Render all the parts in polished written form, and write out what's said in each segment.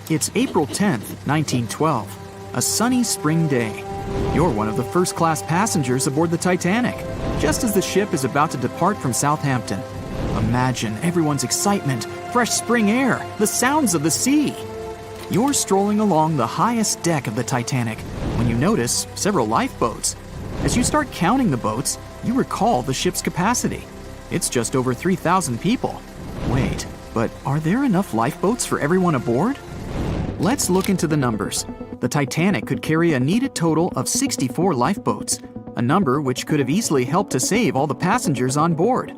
It's April 10th, 1912, a sunny spring day. You're one of the first-class passengers aboard the Titanic, just as the ship is about to depart from Southampton. Imagine everyone's excitement, fresh spring air, the sounds of the sea. You're strolling along the highest deck of the Titanic when you notice several lifeboats. As you start counting the boats, you recall the ship's capacity. It's just over 3,000 people. Wait, but are there enough lifeboats for everyone aboard? Let's look into the numbers. The Titanic could carry a needed total of 64 lifeboats, a number which could have easily helped to save all the passengers on board.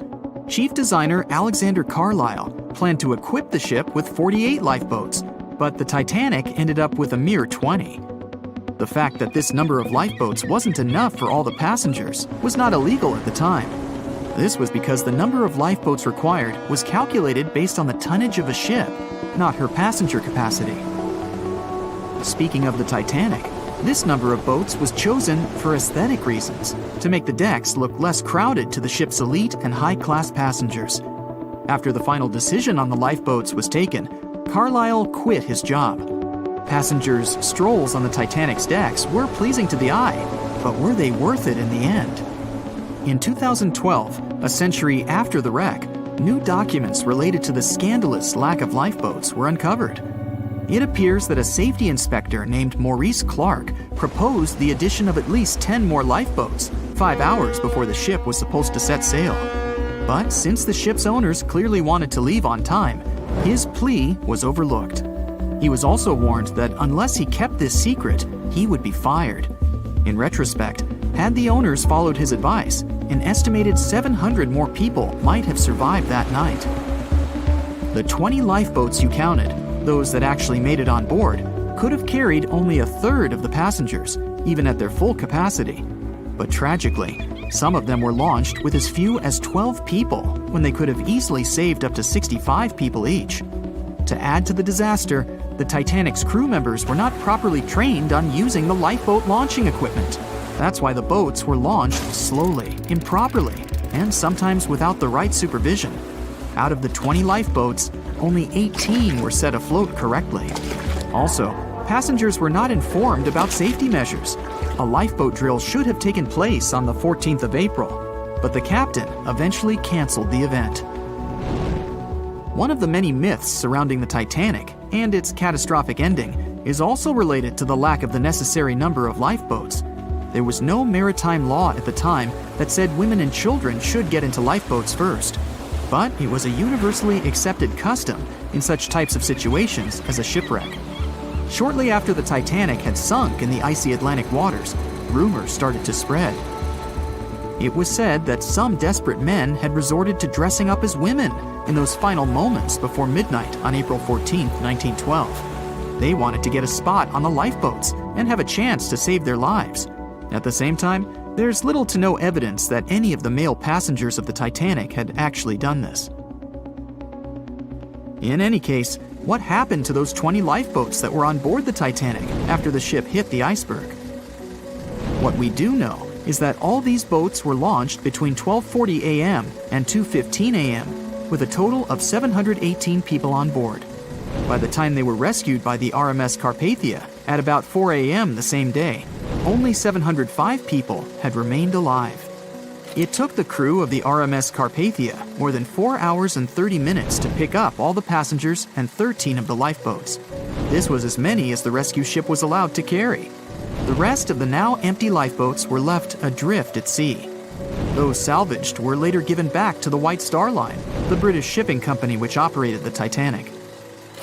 Chief designer Alexander Carlisle planned to equip the ship with 48 lifeboats, but the Titanic ended up with a mere 20. The fact that this number of lifeboats wasn't enough for all the passengers was not illegal at the time. This was because the number of lifeboats required was calculated based on the tonnage of a ship, not her passenger capacity. Speaking of the Titanic, this number of boats was chosen for aesthetic reasons, to make the decks look less crowded to the ship's elite and high-class passengers. After the final decision on the lifeboats was taken, Carlisle quit his job. Passengers' strolls on the Titanic's decks were pleasing to the eye, but were they worth it in the end? In 2012, a century after the wreck, new documents related to the scandalous lack of lifeboats were uncovered. It appears that a safety inspector named Maurice Clark proposed the addition of at least 10 more lifeboats, 5 hours before the ship was supposed to set sail. But since the ship's owners clearly wanted to leave on time, his plea was overlooked. He was also warned that unless he kept this secret, he would be fired. In retrospect, had the owners followed his advice, an estimated 700 more people might have survived that night. The 20 lifeboats you counted, those that actually made it on board, could have carried only a third of the passengers, even at their full capacity. But tragically, some of them were launched with as few as 12 people when they could have easily saved up to 65 people each. To add to the disaster, the Titanic's crew members were not properly trained on using the lifeboat launching equipment. That's why the boats were launched slowly, improperly, and sometimes without the right supervision. Out of the 20 lifeboats, only 18 were set afloat correctly. Also, passengers were not informed about safety measures. A lifeboat drill should have taken place on the 14th of April, but the captain eventually canceled the event. One of the many myths surrounding the Titanic and its catastrophic ending is also related to the lack of the necessary number of lifeboats. There was no maritime law at the time that said women and children should get into lifeboats first. But it was a universally accepted custom in such types of situations as a shipwreck. Shortly after the Titanic had sunk in the icy Atlantic waters, rumors started to spread. It was said that some desperate men had resorted to dressing up as women in those final moments before midnight on April 14, 1912. They wanted to get a spot on the lifeboats and have a chance to save their lives. At the same time, there's little to no evidence that any of the male passengers of the Titanic had actually done this. In any case, what happened to those 20 lifeboats that were on board the Titanic after the ship hit the iceberg? What we do know is that all these boats were launched between 12:40 a.m. and 2:15 a.m., with a total of 718 people on board. By the time they were rescued by the RMS Carpathia at about 4 a.m. the same day, only 705 people had remained alive. It took the crew of the RMS Carpathia more than 4 hours and 30 minutes to pick up all the passengers and 13 of the lifeboats. This was as many as the rescue ship was allowed to carry. The rest of the now empty lifeboats were left adrift at sea. Those salvaged were later given back to the White Star Line, the British shipping company which operated the Titanic.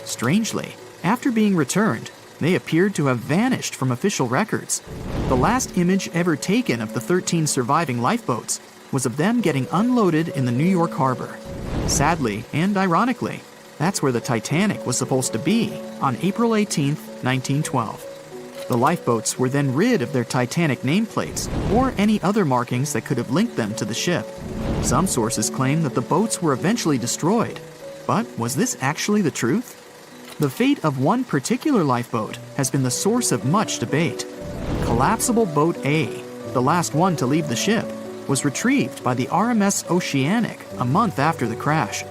Strangely, after being returned, they appeared to have vanished from official records. The last image ever taken of the 13 surviving lifeboats was of them getting unloaded in the New York harbor. Sadly and ironically, that's where the Titanic was supposed to be on April 18, 1912. The lifeboats were then rid of their Titanic nameplates or any other markings that could have linked them to the ship. Some sources claim that the boats were eventually destroyed. But was this actually the truth? The fate of one particular lifeboat has been the source of much debate. Collapsible Boat A, the last one to leave the ship, was retrieved by the RMS Oceanic a month after the crash.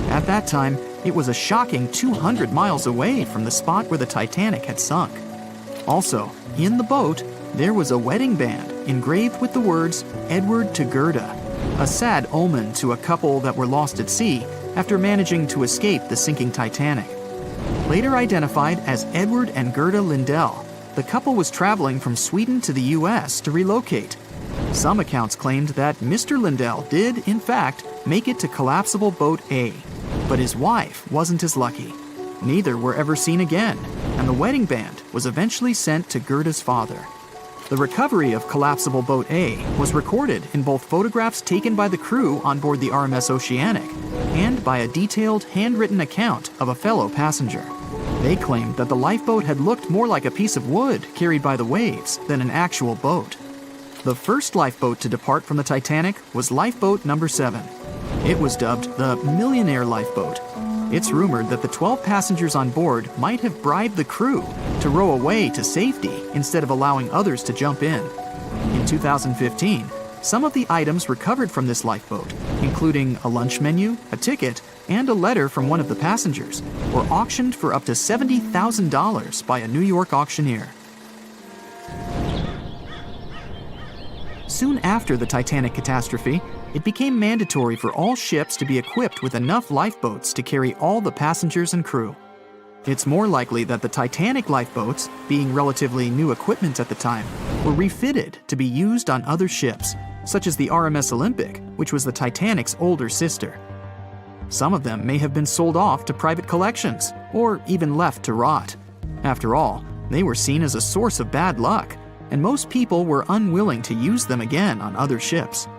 At that time, It was a shocking 200 miles away from the spot where the Titanic had sunk. Also, in the boat, there was a wedding band engraved with the words Edward to Gerda, a sad omen to a couple that were lost at sea after managing to escape the sinking Titanic. Later identified as Edward and Gerda Lindell, the couple was traveling from Sweden to the U.S. to relocate. Some accounts claimed that Mr. Lindell did, in fact, make it to collapsible boat A, but his wife wasn't as lucky. Neither were ever seen again, and the wedding band was eventually sent to Gerda's father. The recovery of collapsible boat A was recorded in both photographs taken by the crew on board the RMS Oceanic and by a detailed handwritten account of a fellow passenger. They claimed that the lifeboat had looked more like a piece of wood carried by the waves than an actual boat. The first lifeboat to depart from the Titanic was lifeboat number 7. It was dubbed the Millionaire Lifeboat. It's rumored that the 12 passengers on board might have bribed the crew to row away to safety instead of allowing others to jump in. In 2015, some of the items recovered from this lifeboat, including a lunch menu, a ticket, and a letter from one of the passengers, were auctioned for up to $70,000 by a New York auctioneer. Soon after the Titanic catastrophe, it became mandatory for all ships to be equipped with enough lifeboats to carry all the passengers and crew. It's more likely that the Titanic lifeboats, being relatively new equipment at the time, were refitted to be used on other ships, such as the RMS Olympic, which was the Titanic's older sister. Some of them may have been sold off to private collections, or even left to rot. After all, they were seen as a source of bad luck, and most people were unwilling to use them again on other ships.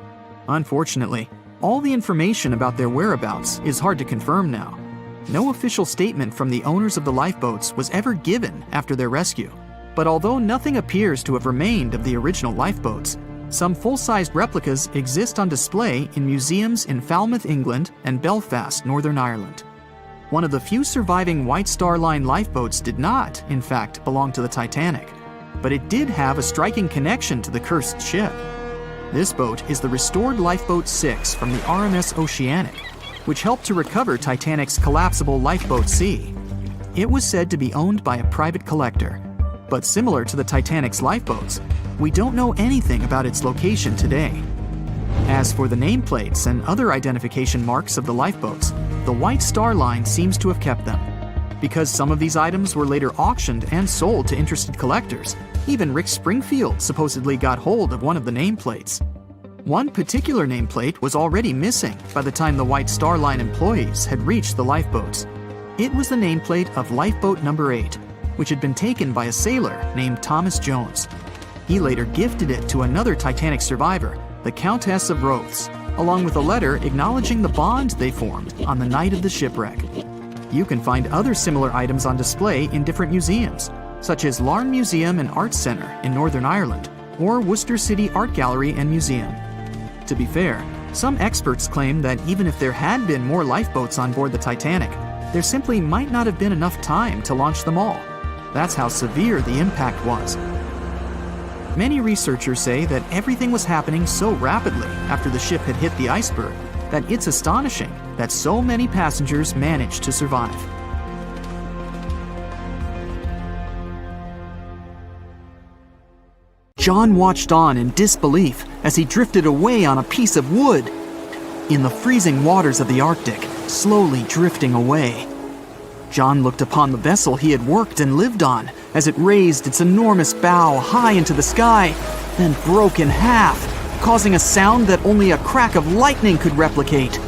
Unfortunately, all the information about their whereabouts is hard to confirm now. No official statement from the owners of the lifeboats was ever given after their rescue. But although nothing appears to have remained of the original lifeboats, some full-sized replicas exist on display in museums in Falmouth, England, and Belfast, Northern Ireland. One of the few surviving White Star Line lifeboats did not, in fact, belong to the Titanic, but it did have a striking connection to the cursed ship. This boat is the restored Lifeboat 6 from the RMS Oceanic, which helped to recover Titanic's collapsible Lifeboat C. It was said to be owned by a private collector, but similar to the Titanic's lifeboats, we don't know anything about its location today. As for the nameplates and other identification marks of the lifeboats, the White Star Line seems to have kept them. Because some of these items were later auctioned and sold to interested collectors, even Rick Springfield supposedly got hold of one of the nameplates. One particular nameplate was already missing by the time the White Star Line employees had reached the lifeboats. It was the nameplate of Lifeboat number 8, which had been taken by a sailor named Thomas Jones. He later gifted it to another Titanic survivor, the Countess of Rothes, along with a letter acknowledging the bond they formed on the night of the shipwreck. You can find other similar items on display in different museums, such as Larne Museum and Arts Centre in Northern Ireland, or Worcester City Art Gallery and Museum. To be fair, some experts claim that even if there had been more lifeboats on board the Titanic, there simply might not have been enough time to launch them all. That's how severe the impact was. Many researchers say that everything was happening so rapidly after the ship had hit the iceberg that it's astonishing that so many passengers managed to survive. John watched on in disbelief as he drifted away on a piece of wood. In the freezing waters of the Arctic, slowly drifting away. John looked upon the vessel he had worked and lived on as it raised its enormous bow high into the sky, then broke in half, causing a sound that only a crack of lightning could replicate.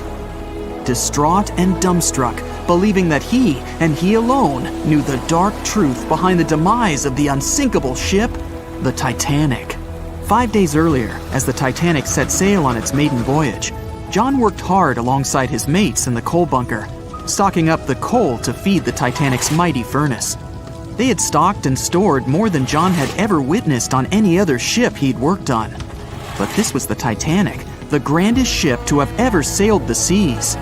Distraught and dumbstruck, believing that he, and he alone, knew the dark truth behind the demise of the unsinkable ship, the Titanic. 5 days earlier, as the Titanic set sail on its maiden voyage, John worked hard alongside his mates in the coal bunker, stocking up the coal to feed the Titanic's mighty furnace. They had stocked and stored more than John had ever witnessed on any other ship he'd worked on. But this was the Titanic, the grandest ship to have ever sailed the seas.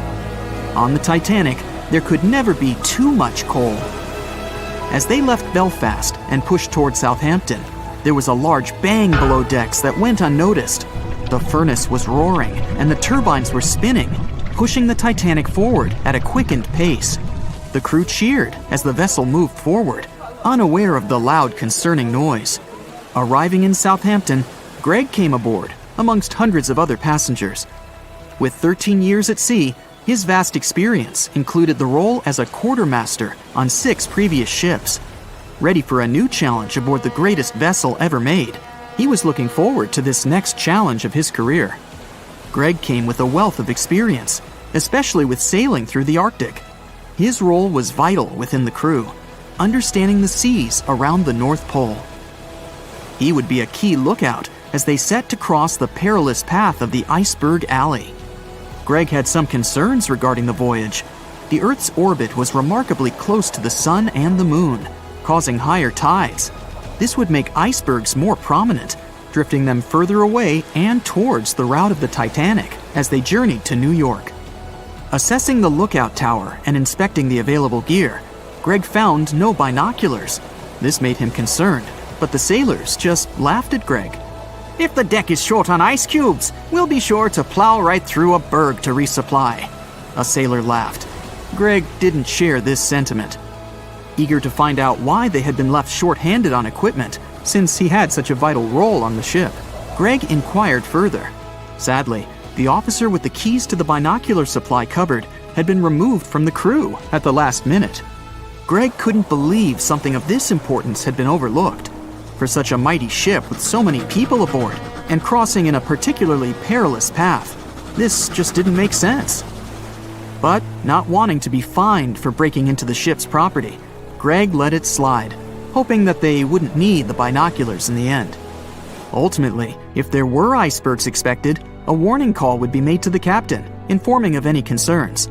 On the Titanic, there could never be too much coal. As they left Belfast and pushed toward Southampton, there was a large bang below decks that went unnoticed. The furnace was roaring and the turbines were spinning, pushing the Titanic forward at a quickened pace. The crew cheered as the vessel moved forward, unaware of the loud, concerning noise. Arriving in Southampton, Greg came aboard, amongst hundreds of other passengers. With 13 years at sea, his vast experience included the role as a quartermaster on 6 previous ships. Ready for a new challenge aboard the greatest vessel ever made, he was looking forward to this next challenge of his career. Greg came with a wealth of experience, especially with sailing through the Arctic. His role was vital within the crew, understanding the seas around the North Pole. He would be a key lookout as they set to cross the perilous path of the iceberg alley. Greg had some concerns regarding the voyage. The Earth's orbit was remarkably close to the sun and the moon, causing higher tides. This would make icebergs more prominent, drifting them further away and towards the route of the Titanic as they journeyed to New York. Assessing the lookout tower and inspecting the available gear, Greg found no binoculars. This made him concerned, but the sailors just laughed at Greg. "If the deck is short on ice cubes, we'll be sure to plow right through a berg to resupply." A sailor laughed. Greg didn't share this sentiment. Eager to find out why they had been left short-handed on equipment, since he had such a vital role on the ship, Greg inquired further. Sadly, the officer with the keys to the binocular supply cupboard had been removed from the crew at the last minute. Greg couldn't believe something of this importance had been overlooked. For such a mighty ship with so many people aboard and crossing in a particularly perilous path, this just didn't make sense. But not wanting to be fined for breaking into the ship's property, Greg let it slide, hoping that they wouldn't need the binoculars in the end. Ultimately, if there were icebergs expected, a warning call would be made to the captain, informing of any concerns.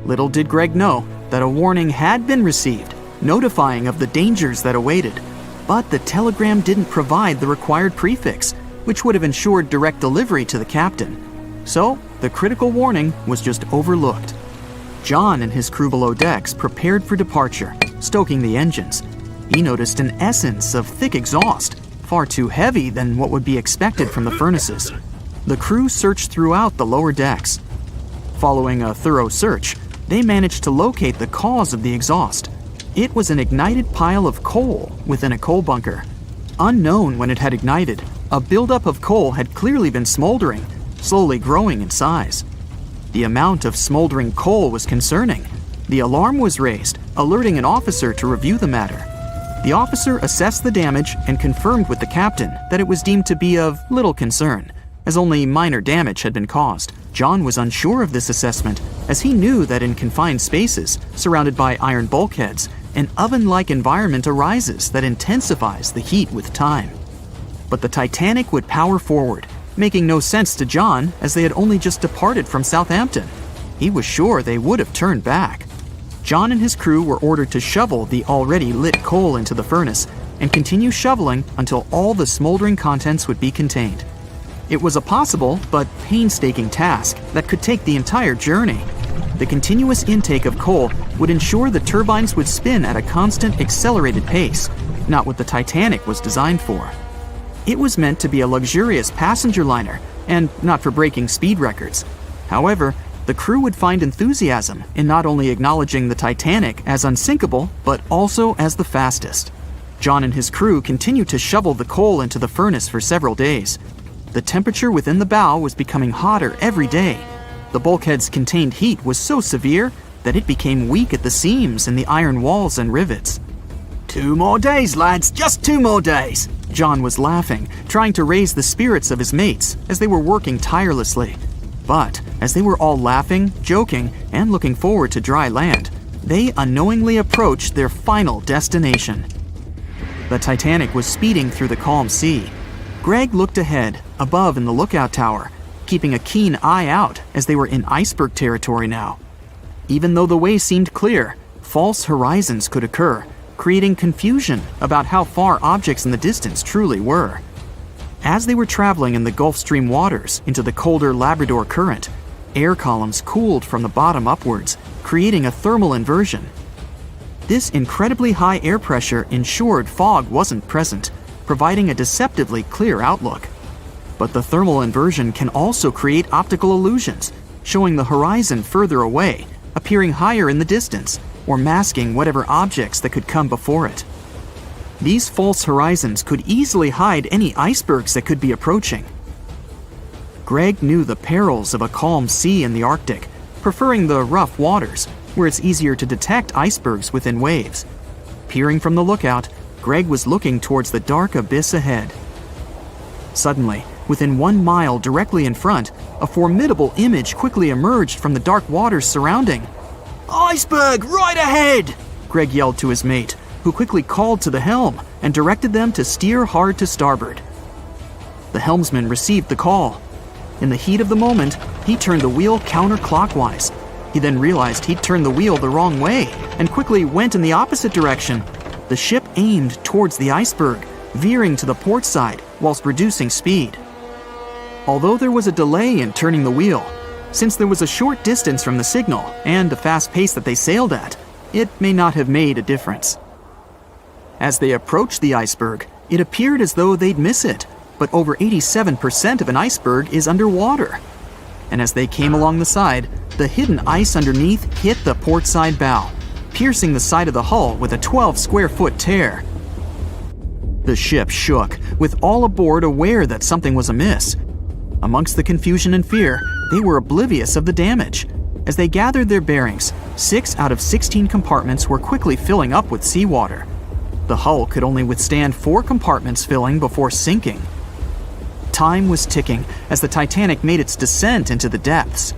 Little did Greg know that a warning had been received, notifying of the dangers that awaited. But the telegram didn't provide the required prefix, which would have ensured direct delivery to the captain. So, the critical warning was just overlooked. John and his crew below decks prepared for departure, stoking the engines. He noticed an essence of thick exhaust, far too heavy than what would be expected from the furnaces. The crew searched throughout the lower decks. Following a thorough search, they managed to locate the cause of the exhaust. It was an ignited pile of coal within a coal bunker. Unknown when it had ignited, a buildup of coal had clearly been smoldering, slowly growing in size. The amount of smoldering coal was concerning. The alarm was raised, alerting an officer to review the matter. The officer assessed the damage and confirmed with the captain that it was deemed to be of little concern, as only minor damage had been caused. John was unsure of this assessment, as he knew that in confined spaces, surrounded by iron bulkheads, an oven-like environment arises that intensifies the heat with time. But the Titanic would power forward, making no sense to John as they had only just departed from Southampton. He was sure they would have turned back. John and his crew were ordered to shovel the already lit coal into the furnace and continue shoveling until all the smoldering contents would be contained. It was a possible but painstaking task that could take the entire journey. The continuous intake of coal would ensure the turbines would spin at a constant, accelerated pace, not what the Titanic was designed for. It was meant to be a luxurious passenger liner and not for breaking speed records. However, the crew would find enthusiasm in not only acknowledging the Titanic as unsinkable, but also as the fastest. John and his crew continued to shovel the coal into the furnace for several days. The temperature within the bow was becoming hotter every day. The bulkhead's contained heat was so severe that it became weak at the seams in the iron walls and rivets. "2 more days, lads, just 2 more days!" John was laughing, trying to raise the spirits of his mates as they were working tirelessly. But as they were all laughing, joking, and looking forward to dry land, they unknowingly approached their final destination. The Titanic was speeding through the calm sea. Greg looked ahead, above in the lookout tower, keeping a keen eye out as they were in iceberg territory now. Even though the way seemed clear, false horizons could occur, creating confusion about how far objects in the distance truly were. As they were traveling in the Gulf Stream waters into the colder Labrador Current, air columns cooled from the bottom upwards, creating a thermal inversion. This incredibly high air pressure ensured fog wasn't present, providing a deceptively clear outlook. But the thermal inversion can also create optical illusions, showing the horizon further away, appearing higher in the distance, or masking whatever objects that could come before it. These false horizons could easily hide any icebergs that could be approaching. Greg knew the perils of a calm sea in the Arctic, preferring the rough waters, where it's easier to detect icebergs within waves. Peering from the lookout, Greg was looking towards the dark abyss ahead. Suddenly, within 1 mile directly in front, a formidable image quickly emerged from the dark waters surrounding. "Iceberg, right ahead!" Greg yelled to his mate, who quickly called to the helm and directed them to steer hard to starboard. The helmsman received the call. In the heat of the moment, he turned the wheel counterclockwise. He then realized he'd turned the wheel the wrong way and quickly went in the opposite direction. The ship aimed towards the iceberg, veering to the port side whilst reducing speed. Although there was a delay in turning the wheel, since there was a short distance from the signal and the fast pace that they sailed at, it may not have made a difference. As they approached the iceberg, it appeared as though they'd miss it, but over 87% of an iceberg is underwater. And as they came along the side, the hidden ice underneath hit the port side bow, piercing the side of the hull with a 12-square-foot tear. The ship shook, with all aboard aware that something was amiss. Amongst the confusion and fear, they were oblivious of the damage. As they gathered their bearings, 6 out of 16 compartments were quickly filling up with seawater. The hull could only withstand 4 compartments filling before sinking. Time was ticking as the Titanic made its descent into the depths.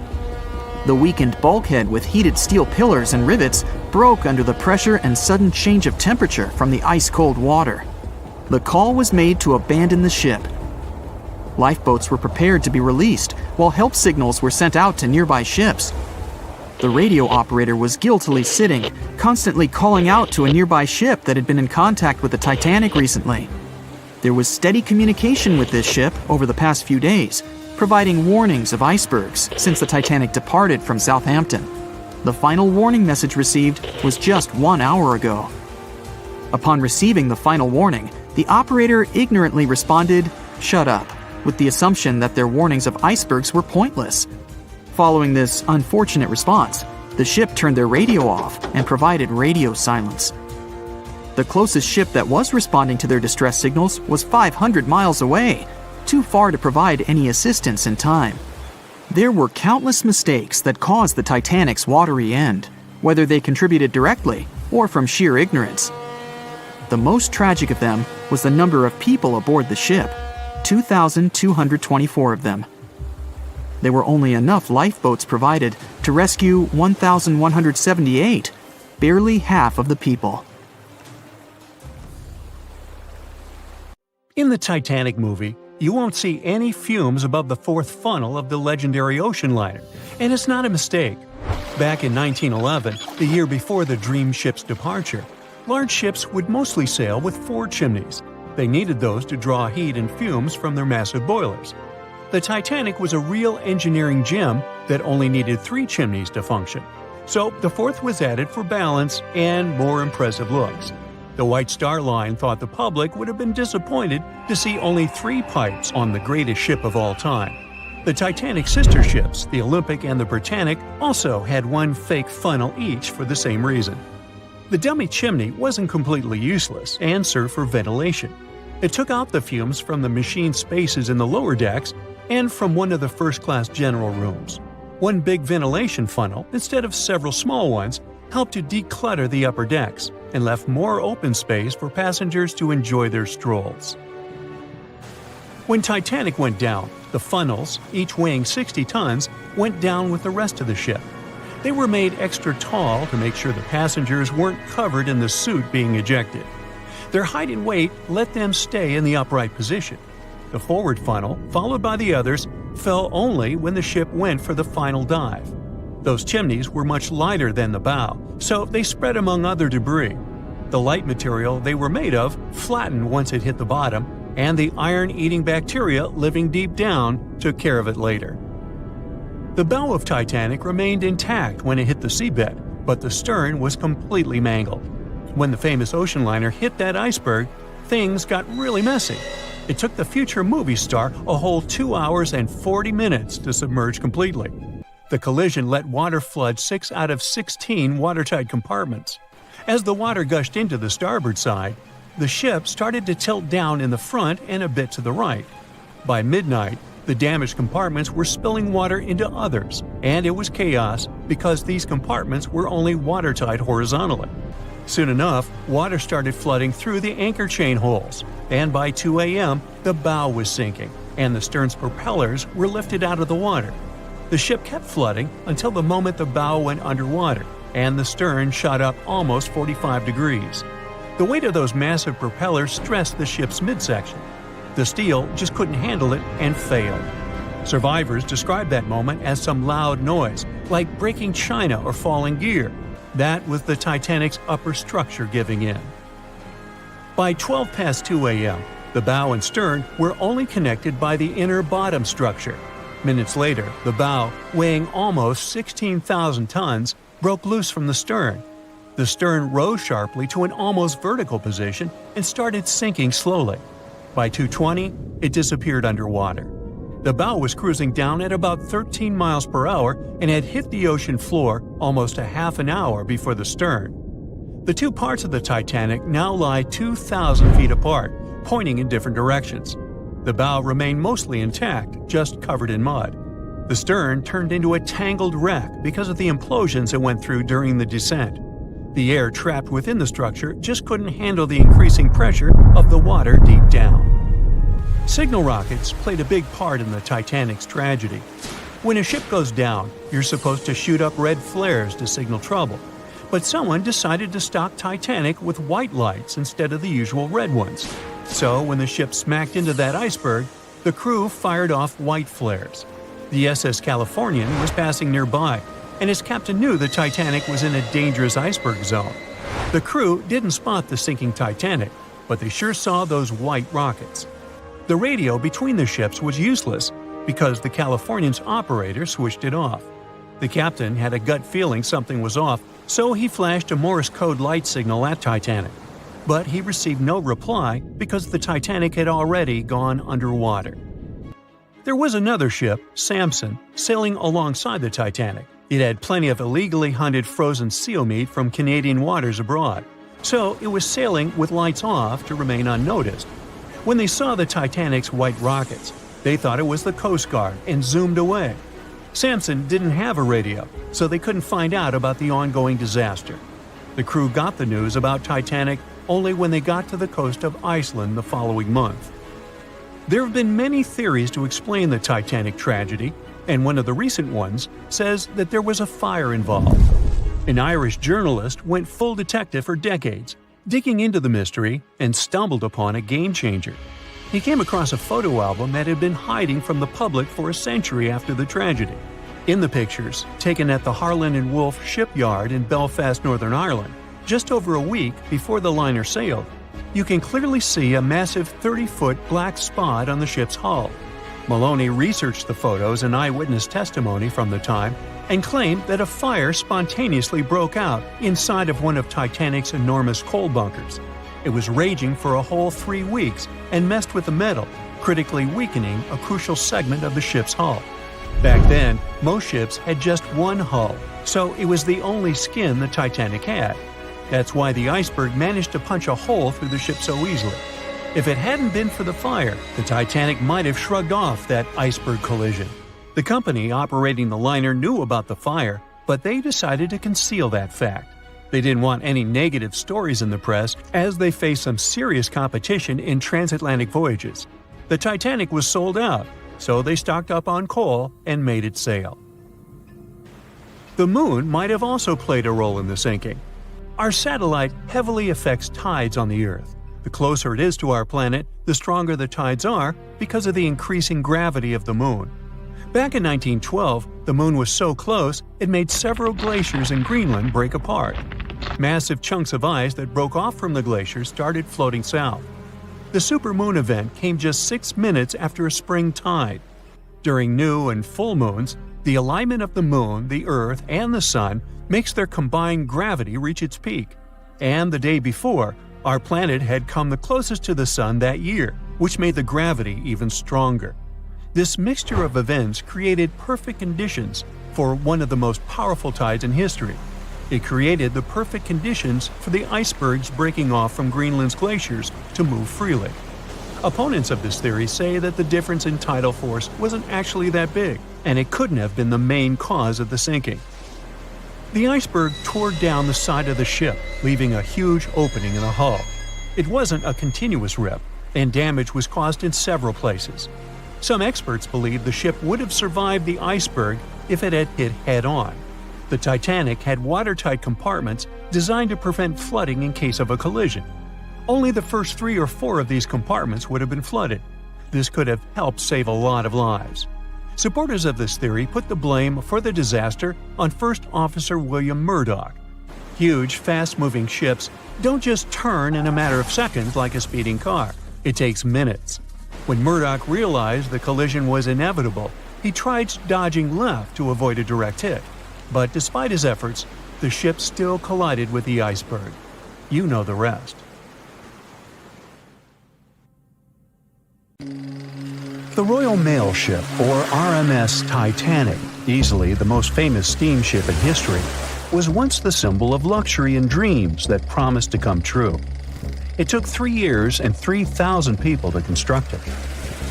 The weakened bulkhead with heated steel pillars and rivets broke under the pressure and sudden change of temperature from the ice-cold water. The call was made to abandon the ship. Lifeboats were prepared to be released, while help signals were sent out to nearby ships. The radio operator was guiltily sitting, constantly calling out to a nearby ship that had been in contact with the Titanic recently. There was steady communication with this ship over the past few days, providing warnings of icebergs since the Titanic departed from Southampton. The final warning message received was just 1 hour ago. Upon receiving the final warning, the operator ignorantly responded, "Shut up," with the assumption that their warnings of icebergs were pointless. Following this unfortunate response, the ship turned their radio off and provided radio silence. The closest ship that was responding to their distress signals was 500 miles away, too far to provide any assistance in time. There were countless mistakes that caused the Titanic's watery end, whether they contributed directly or from sheer ignorance. The most tragic of them was the number of people aboard the ship, 2,224 of them. There were only enough lifeboats provided to rescue 1,178, barely half of the people. In the Titanic movie, you won't see any fumes above the 4th funnel of the legendary ocean liner, and it's not a mistake. Back in 1911, the year before the Dream ship's departure, large ships would mostly sail with 4 chimneys. They needed those to draw heat and fumes from their massive boilers. The Titanic was a real engineering gem that only needed 3 chimneys to function. So the 4th was added for balance and more impressive looks. The White Star Line thought the public would have been disappointed to see only 3 pipes on the greatest ship of all time. The Titanic's sister ships, the Olympic and the Britannic, also had 1 fake funnel each for the same reason. The dummy chimney wasn't completely useless and served for ventilation. It took out the fumes from the machine spaces in the lower decks and from one of the first-class general rooms. 1 big ventilation funnel, instead of several small ones, helped to declutter the upper decks and left more open space for passengers to enjoy their strolls. When Titanic went down, the funnels, each weighing 60 tons, went down with the rest of the ship. They were made extra tall to make sure the passengers weren't covered in the suit being ejected. Their height and weight let them stay in the upright position. The forward funnel, followed by the others, fell only when the ship went for the final dive. Those chimneys were much lighter than the bow, so they spread among other debris. The light material they were made of flattened once it hit the bottom, and the iron-eating bacteria living deep down took care of it later. The bow of Titanic remained intact when it hit the seabed, but the stern was completely mangled. When the famous ocean liner hit that iceberg, things got really messy. It took the future movie star a whole 2 hours and 40 minutes to submerge completely. The collision let water flood 6 out of 16 watertight compartments. As the water gushed into the starboard side, the ship started to tilt down in the front and a bit to the right. By midnight, the damaged compartments were spilling water into others, and it was chaos because these compartments were only watertight horizontally. Soon enough, water started flooding through the anchor chain holes, and by 2 a.m., the bow was sinking, and the stern's propellers were lifted out of the water. The ship kept flooding until the moment the bow went underwater, and the stern shot up almost 45 degrees. The weight of those massive propellers stressed the ship's midsection. The steel just couldn't handle it and failed. Survivors described that moment as some loud noise, like breaking china or falling gear. That was the Titanic's upper structure giving in. By 12 past 2 a.m., the bow and stern were only connected by the inner bottom structure. Minutes later, the bow, weighing almost 16,000 tons, broke loose from the stern. The stern rose sharply to an almost vertical position and started sinking slowly. By 2:20, it disappeared underwater. The bow was cruising down at about 13 miles per hour and had hit the ocean floor almost a half an hour before the stern. The two parts of the Titanic now lie 2,000 feet apart, pointing in different directions. The bow remained mostly intact, just covered in mud. The stern turned into a tangled wreck because of the implosions it went through during the descent. The air trapped within the structure just couldn't handle the increasing pressure of the water deep down. Signal rockets played a big part in the Titanic's tragedy. When a ship goes down, you're supposed to shoot up red flares to signal trouble. But someone decided to stock Titanic with white lights instead of the usual red ones. So when the ship smacked into that iceberg, the crew fired off white flares. The SS Californian was passing nearby, and its captain knew the Titanic was in a dangerous iceberg zone. The crew didn't spot the sinking Titanic, but they sure saw those white rockets. The radio between the ships was useless because the Californian's operator switched it off. The captain had a gut feeling something was off, so he flashed a Morse code light signal at Titanic. But he received no reply because the Titanic had already gone underwater. There was another ship, Samson, sailing alongside the Titanic. It had plenty of illegally hunted frozen seal meat from Canadian waters abroad, so it was sailing with lights off to remain unnoticed. When they saw the Titanic's white rockets, they thought it was the Coast Guard and zoomed away. Samson didn't have a radio, so they couldn't find out about the ongoing disaster. The crew got the news about Titanic only when they got to the coast of Iceland the following month. There have been many theories to explain the Titanic tragedy, and one of the recent ones says that there was a fire involved. An Irish journalist went full detective for decades, digging into the mystery, and stumbled upon a game-changer. He came across a photo album that had been hiding from the public for a century after the tragedy. In the pictures, taken at the Harland and Wolff shipyard in Belfast, Northern Ireland, just over a week before the liner sailed, you can clearly see a massive 30-foot black spot on the ship's hull. Maloney researched the photos and eyewitness testimony from the time and claimed that a fire spontaneously broke out inside of one of Titanic's enormous coal bunkers. It was raging for a whole 3 weeks and messed with the metal, critically weakening a crucial segment of the ship's hull. Back then, most ships had just one hull, so it was the only skin the Titanic had. That's why the iceberg managed to punch a hole through the ship so easily. If it hadn't been for the fire, the Titanic might have shrugged off that iceberg collision. The company operating the liner knew about the fire, but they decided to conceal that fact. They didn't want any negative stories in the press as they faced some serious competition in transatlantic voyages. The Titanic was sold out, so they stocked up on coal and made it sail. The moon might have also played a role in the sinking. Our satellite heavily affects tides on the Earth. The closer it is to our planet, the stronger the tides are because of the increasing gravity of the moon. Back in 1912, the moon was so close it made several glaciers in Greenland break apart. Massive chunks of ice that broke off from the glaciers started floating south. The supermoon event came just 6 minutes after a spring tide. During new and full moons, the alignment of the moon, the Earth, and the Sun makes their combined gravity reach its peak. And the day before, our planet had come the closest to the Sun that year, which made the gravity even stronger. This mixture of events created perfect conditions for one of the most powerful tides in history. It created the perfect conditions for the icebergs breaking off from Greenland's glaciers to move freely. Opponents of this theory say that the difference in tidal force wasn't actually that big, and it couldn't have been the main cause of the sinking. The iceberg tore down the side of the ship, leaving a huge opening in the hull. It wasn't a continuous rip, and damage was caused in several places. Some experts believe the ship would have survived the iceberg if it had hit head-on. The Titanic had watertight compartments designed to prevent flooding in case of a collision. Only the first 3 or 4 of these compartments would have been flooded. This could have helped save a lot of lives. Supporters of this theory put the blame for the disaster on First Officer William Murdoch. Huge, fast-moving ships don't just turn in a matter of seconds like a speeding car. It takes minutes. When Murdoch realized the collision was inevitable, he tried dodging left to avoid a direct hit. But despite his efforts, the ship still collided with the iceberg. You know the rest. The Royal Mail Ship, or RMS Titanic, easily the most famous steamship in history, was once the symbol of luxury and dreams that promised to come true. It took 3 years and 3,000 people to construct it.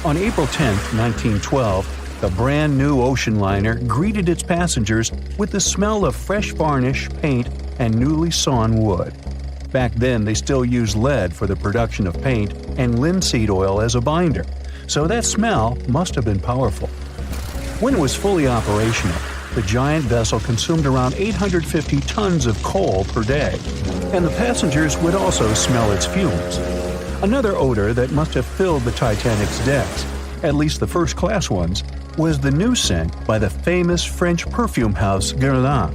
On April 10, 1912, the brand-new ocean liner greeted its passengers with the smell of fresh varnish, paint, and newly sawn wood. Back then, they still used lead for the production of paint and linseed oil as a binder, so that smell must have been powerful. When it was fully operational, the giant vessel consumed around 850 tons of coal per day, and the passengers would also smell its fumes. Another odor that must have filled the Titanic's decks, at least the first-class ones, was the new scent by the famous French perfume house Guerlain.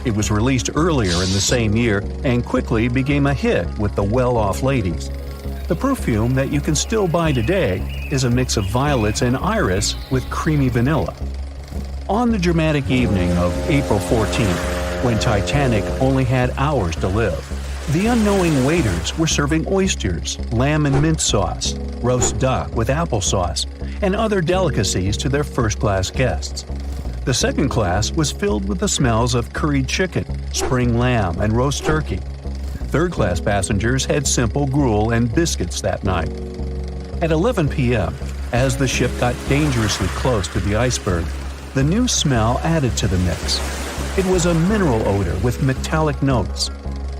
It was released earlier in the same year and quickly became a hit with the well-off ladies. The perfume that you can still buy today is a mix of violets and iris with creamy vanilla. On the dramatic evening of April 14th, when Titanic only had hours to live, the unknowing waiters were serving oysters, lamb and mint sauce, roast duck with applesauce, and other delicacies to their first-class guests. The second class was filled with the smells of curried chicken, spring lamb, and roast turkey. Third-class passengers had simple gruel and biscuits that night. At 11 p.m., as the ship got dangerously close to the iceberg, the new smell added to the mix. It was a mineral odor with metallic notes.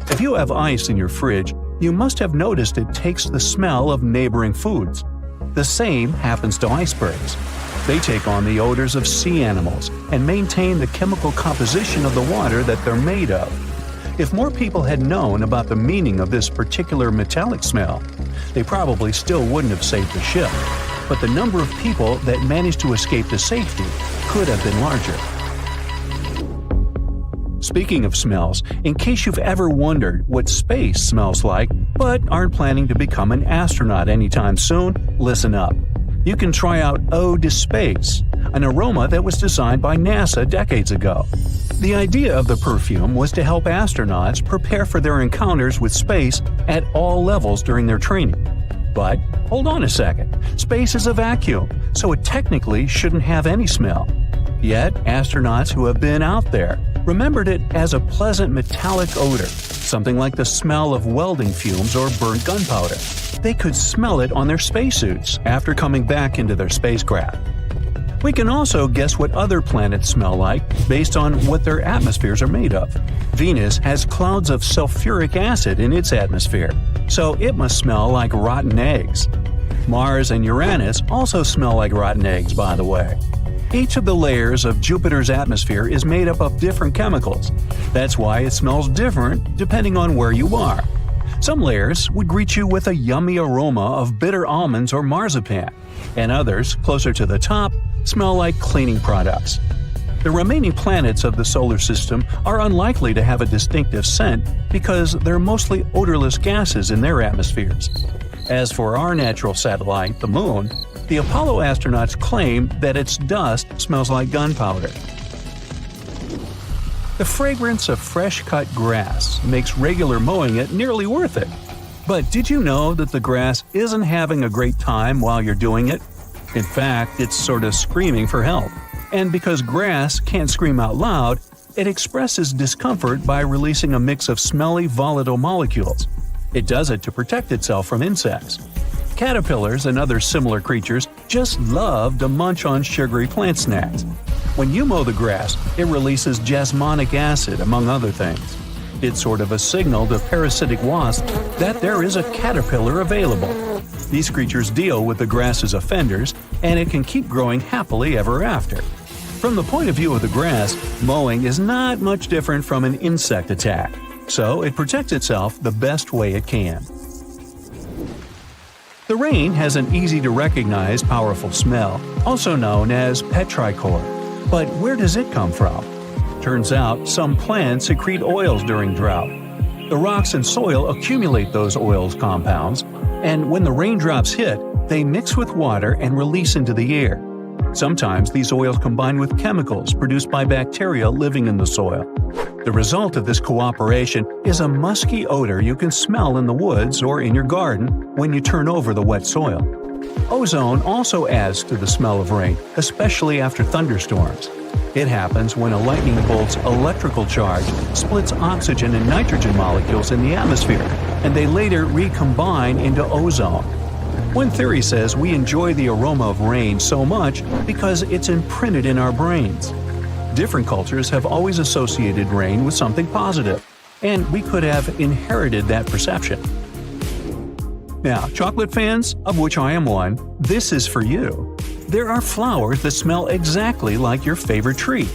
If you have ice in your fridge, you must have noticed it takes the smell of neighboring foods. The same happens to icebergs. They take on the odors of sea animals and maintain the chemical composition of the water that they're made of. If more people had known about the meaning of this particular metallic smell, they probably still wouldn't have saved the ship. But the number of people that managed to escape to safety could have been larger. Speaking of smells, in case you've ever wondered what space smells like but aren't planning to become an astronaut anytime soon, listen up. You can try out Ode to Space, an aroma that was designed by NASA decades ago. The idea of the perfume was to help astronauts prepare for their encounters with space at all levels during their training. But hold on a second, space is a vacuum, so it technically shouldn't have any smell. Yet, astronauts who have been out there remembered it as a pleasant metallic odor, something like the smell of welding fumes or burnt gunpowder. They could smell it on their spacesuits after coming back into their spacecraft. We can also guess what other planets smell like based on what their atmospheres are made of. Venus has clouds of sulfuric acid in its atmosphere, so it must smell like rotten eggs. Mars and Uranus also smell like rotten eggs, by the way. Each of the layers of Jupiter's atmosphere is made up of different chemicals. That's why it smells different depending on where you are. Some layers would greet you with a yummy aroma of bitter almonds or marzipan, and others, closer to the top, smell like cleaning products. The remaining planets of the solar system are unlikely to have a distinctive scent because they're mostly odorless gases in their atmospheres. As for our natural satellite, the Moon, the Apollo astronauts claim that its dust smells like gunpowder. The fragrance of fresh-cut grass makes regular mowing it nearly worth it. But did you know that the grass isn't having a great time while you're doing it? In fact, it's sort of screaming for help. And because grass can't scream out loud, it expresses discomfort by releasing a mix of smelly, volatile molecules. It does it to protect itself from insects. Caterpillars and other similar creatures just love to munch on sugary plant snacks. When you mow the grass, it releases jasmonic acid, among other things. It's sort of a signal to parasitic wasps that there is a caterpillar available. These creatures deal with the grass's offenders, and it can keep growing happily ever after. From the point of view of the grass, mowing is not much different from an insect attack, so it protects itself the best way it can. The rain has an easy-to-recognize powerful smell, also known as petrichor. But where does it come from? Turns out some plants secrete oils during drought. The rocks and soil accumulate those oils compounds, and when the raindrops hit, they mix with water and release into the air. Sometimes these oils combine with chemicals produced by bacteria living in the soil. The result of this cooperation is a musky odor you can smell in the woods or in your garden when you turn over the wet soil. Ozone also adds to the smell of rain, especially after thunderstorms. It happens when a lightning bolt's electrical charge splits oxygen and nitrogen molecules in the atmosphere, and they later recombine into ozone. One theory says we enjoy the aroma of rain so much because it's imprinted in our brains. Different cultures have always associated rain with something positive, and we could have inherited that perception. Now, chocolate fans, of which I am one, this is for you. There are flowers that smell exactly like your favorite tree.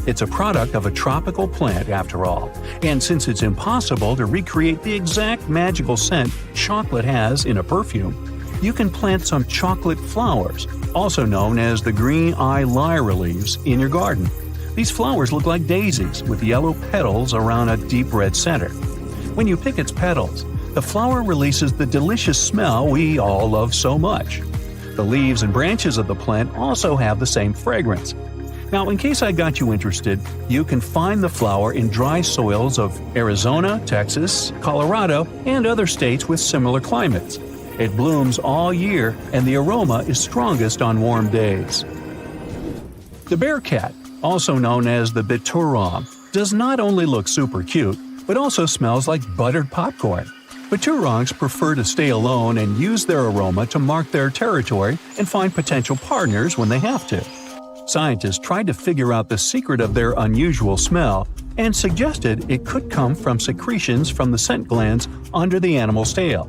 It's a product of a tropical plant, after all, and since it's impossible to recreate the exact magical scent chocolate has in a perfume, you can plant some chocolate flowers, also known as the green eye lyra leaves, in your garden. These flowers look like daisies with yellow petals around a deep red center. When you pick its petals, the flower releases the delicious smell we all love so much. The leaves and branches of the plant also have the same fragrance. Now, in case I got you interested, you can find the flower in dry soils of Arizona, Texas, Colorado, and other states with similar climates. It blooms all year, and the aroma is strongest on warm days. The bear cat, also known as the biturong, does not only look super cute, but also smells like buttered popcorn. Biturongs prefer to stay alone and use their aroma to mark their territory and find potential partners when they have to. Scientists tried to figure out the secret of their unusual smell and suggested it could come from secretions from the scent glands under the animal's tail.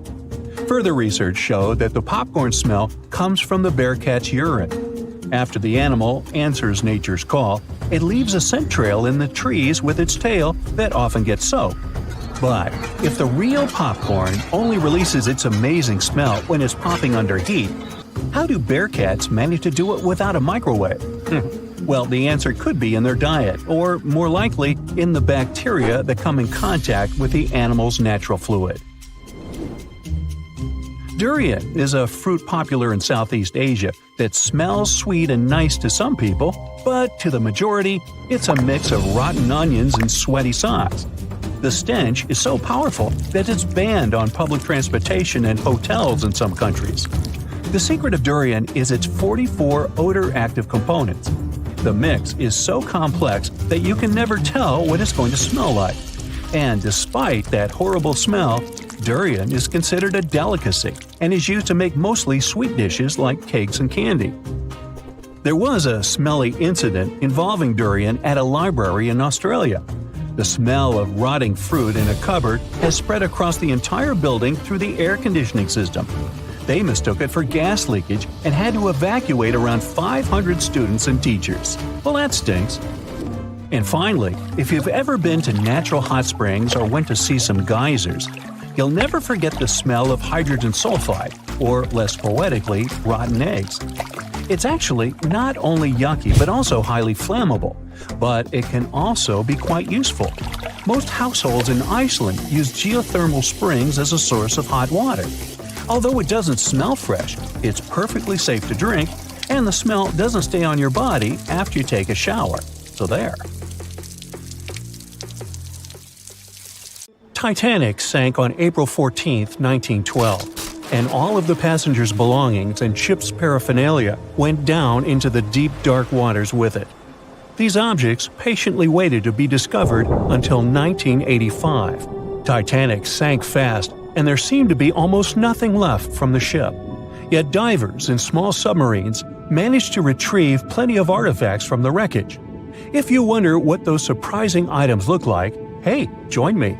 Further research showed that the popcorn smell comes from the bear cat's urine. After the animal answers nature's call, it leaves a scent trail in the trees with its tail that often gets soaked. But if the real popcorn only releases its amazing smell when it's popping under heat, how do bear cats manage to do it without a microwave? Well, the answer could be in their diet, or more likely, in the bacteria that come in contact with the animal's natural fluid. Durian is a fruit popular in Southeast Asia that smells sweet and nice to some people, but to the majority, it's a mix of rotten onions and sweaty socks. The stench is so powerful that it's banned on public transportation and hotels in some countries. The secret of durian is its 44 odor-active components. The mix is so complex that you can never tell what it's going to smell like. And despite that horrible smell, durian is considered a delicacy and is used to make mostly sweet dishes like cakes and candy. There was a smelly incident involving durian at a library in Australia. The smell of rotting fruit in a cupboard has spread across the entire building through the air conditioning system. They mistook it for gas leakage and had to evacuate around 500 students and teachers. Well, that stinks. And finally, if you've ever been to natural hot springs or went to see some geysers, you'll never forget the smell of hydrogen sulfide, or less poetically, rotten eggs. It's actually not only yucky but also highly flammable, but it can also be quite useful. Most households in Iceland use geothermal springs as a source of hot water. Although it doesn't smell fresh, it's perfectly safe to drink, and the smell doesn't stay on your body after you take a shower. So there. Titanic sank on April 14, 1912. and all of the passengers' belongings and ship's paraphernalia went down into the deep, dark waters with it. These objects patiently waited to be discovered until 1985. Titanic sank fast, and there seemed to be almost nothing left from the ship. Yet divers in small submarines managed to retrieve plenty of artifacts from the wreckage. If you wonder what those surprising items look like, hey, join me.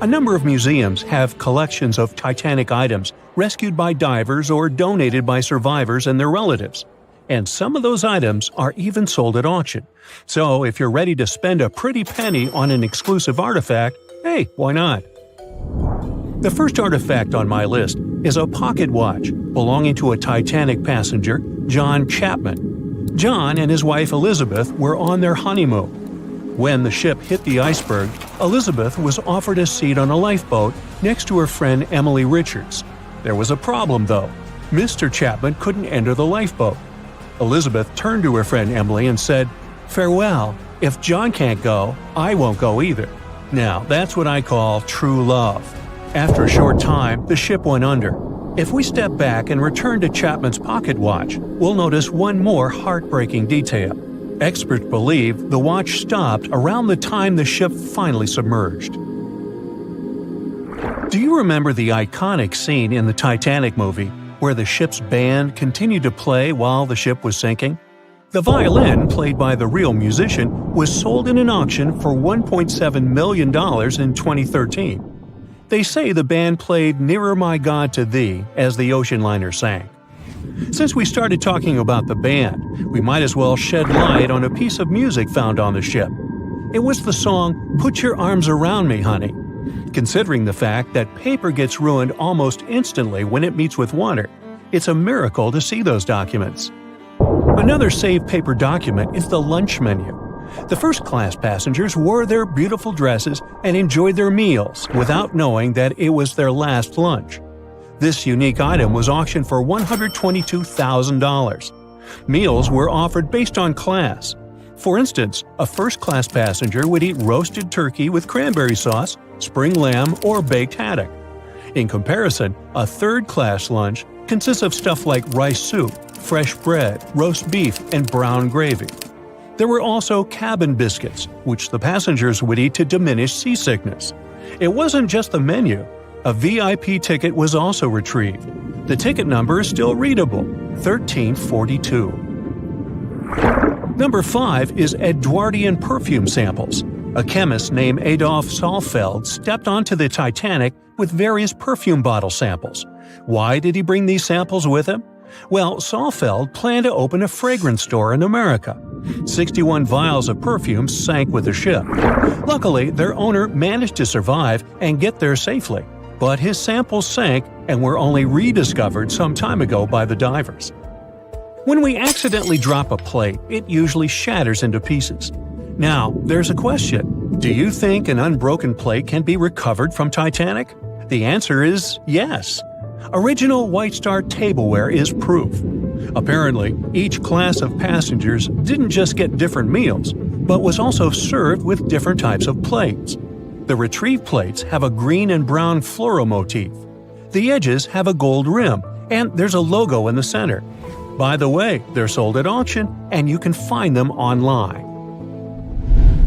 A number of museums have collections of Titanic items rescued by divers or donated by survivors and their relatives. And some of those items are even sold at auction. So if you're ready to spend a pretty penny on an exclusive artifact, hey, why not? The first artifact on my list is a pocket watch belonging to a Titanic passenger, John Chapman. John and his wife Elizabeth were on their honeymoon. When the ship hit the iceberg, Elizabeth was offered a seat on a lifeboat next to her friend Emily Richards. There was a problem, though. Mr. Chapman couldn't enter the lifeboat. Elizabeth turned to her friend Emily and said, "Farewell. If John can't go, I won't go either." Now, that's what I call true love. After a short time, the ship went under. If we step back and return to Chapman's pocket watch, we'll notice one more heartbreaking detail. Experts believe the watch stopped around the time the ship finally submerged. Do you remember the iconic scene in the Titanic movie where the ship's band continued to play while the ship was sinking? The violin, played by the real musician, was sold in an auction for $1.7 million in 2013. They say the band played "Nearer My God to Thee" as the ocean liner sank. Since we started talking about the band, we might as well shed light on a piece of music found on the ship. It was the song "Put Your Arms Around Me, Honey." Considering the fact that paper gets ruined almost instantly when it meets with water, it's a miracle to see those documents. Another saved paper document is the lunch menu. The first-class passengers wore their beautiful dresses and enjoyed their meals without knowing that it was their last lunch. This unique item was auctioned for $122,000. Meals were offered based on class. For instance, a first-class passenger would eat roasted turkey with cranberry sauce, spring lamb, or baked haddock. In comparison, a third-class lunch consists of stuff like rice soup, fresh bread, roast beef, and brown gravy. There were also cabin biscuits, which the passengers would eat to diminish seasickness. It wasn't just the menu. A VIP ticket was also retrieved. The ticket number is still readable, 1342. Number 5 is Edwardian perfume samples. A chemist named Adolf Saalfeld stepped onto the Titanic with various perfume bottle samples. Why did he bring these samples with him? Well, Saalfeld planned to open a fragrance store in America. 61 vials of perfume sank with the ship. Luckily, their owner managed to survive and get there safely. But his samples sank and were only rediscovered some time ago by the divers. When we accidentally drop a plate, it usually shatters into pieces. Now, there's a question. Do you think an unbroken plate can be recovered from Titanic? The answer is yes. Original White Star tableware is proof. Apparently, each class of passengers didn't just get different meals, but was also served with different types of plates. The retrieved plates have a green and brown floral motif. The edges have a gold rim, and there's a logo in the center. By the way, they're sold at auction, and you can find them online.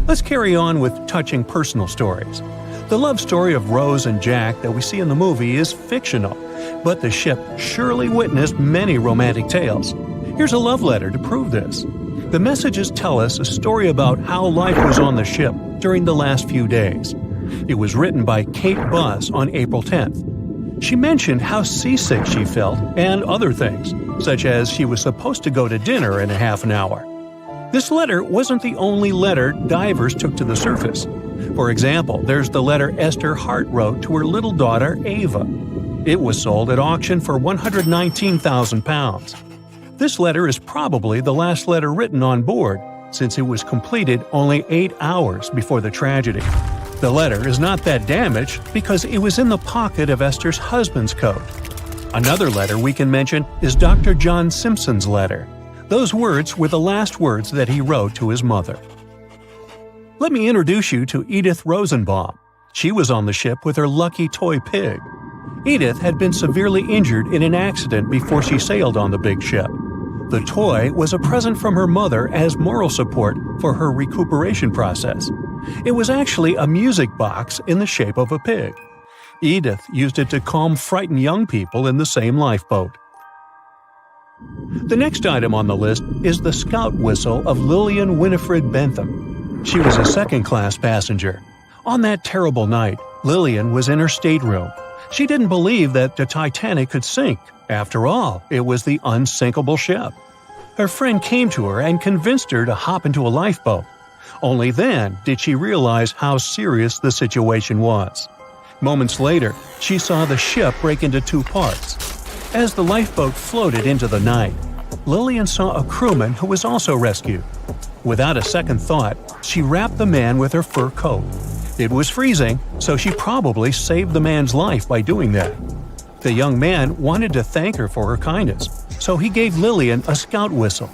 Let's carry on with touching personal stories. The love story of Rose and Jack that we see in the movie is fictional, but the ship surely witnessed many romantic tales. Here's a love letter to prove this. The messages tell us a story about how life was on the ship during the last few days. It was written by Kate Buss on April 10th. She mentioned how seasick she felt and other things, such as she was supposed to go to dinner in a half an hour. This letter wasn't the only letter divers took to the surface. For example, there's the letter Esther Hart wrote to her little daughter, Ava. It was sold at auction for £119,000. This letter is probably the last letter written on board, since it was completed only 8 hours before the tragedy. The letter is not that damaged because it was in the pocket of Esther's husband's coat. Another letter we can mention is Dr. John Simpson's letter. Those words were the last words that he wrote to his mother. Let me introduce you to Edith Rosenbaum. She was on the ship with her lucky toy pig. Edith had been severely injured in an accident before she sailed on the big ship. The toy was a present from her mother as moral support for her recuperation process. It was actually a music box in the shape of a pig. Edith used it to calm frightened young people in the same lifeboat. The next item on the list is the scout whistle of Lillian Winifred Bentham. She was a second-class passenger. On that terrible night, Lillian was in her stateroom. She didn't believe that the Titanic could sink. After all, it was the unsinkable ship. Her friend came to her and convinced her to hop into a lifeboat. Only then did she realize how serious the situation was. Moments later, she saw the ship break into two parts. As the lifeboat floated into the night, Lillian saw a crewman who was also rescued. Without a second thought, she wrapped the man with her fur coat. It was freezing, so she probably saved the man's life by doing that. The young man wanted to thank her for her kindness, so he gave Lillian a scout whistle.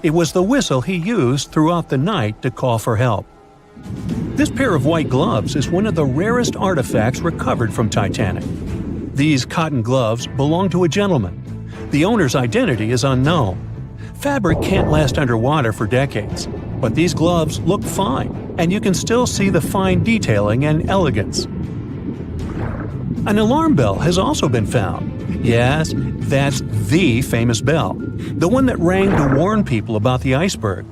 It was the whistle he used throughout the night to call for help. This pair of white gloves is one of the rarest artifacts recovered from Titanic. These cotton gloves belong to a gentleman. The owner's identity is unknown. Fabric can't last underwater for decades, but these gloves look fine, and you can still see the fine detailing and elegance. An alarm bell has also been found. Yes, that's the famous bell, the one that rang to warn people about the iceberg.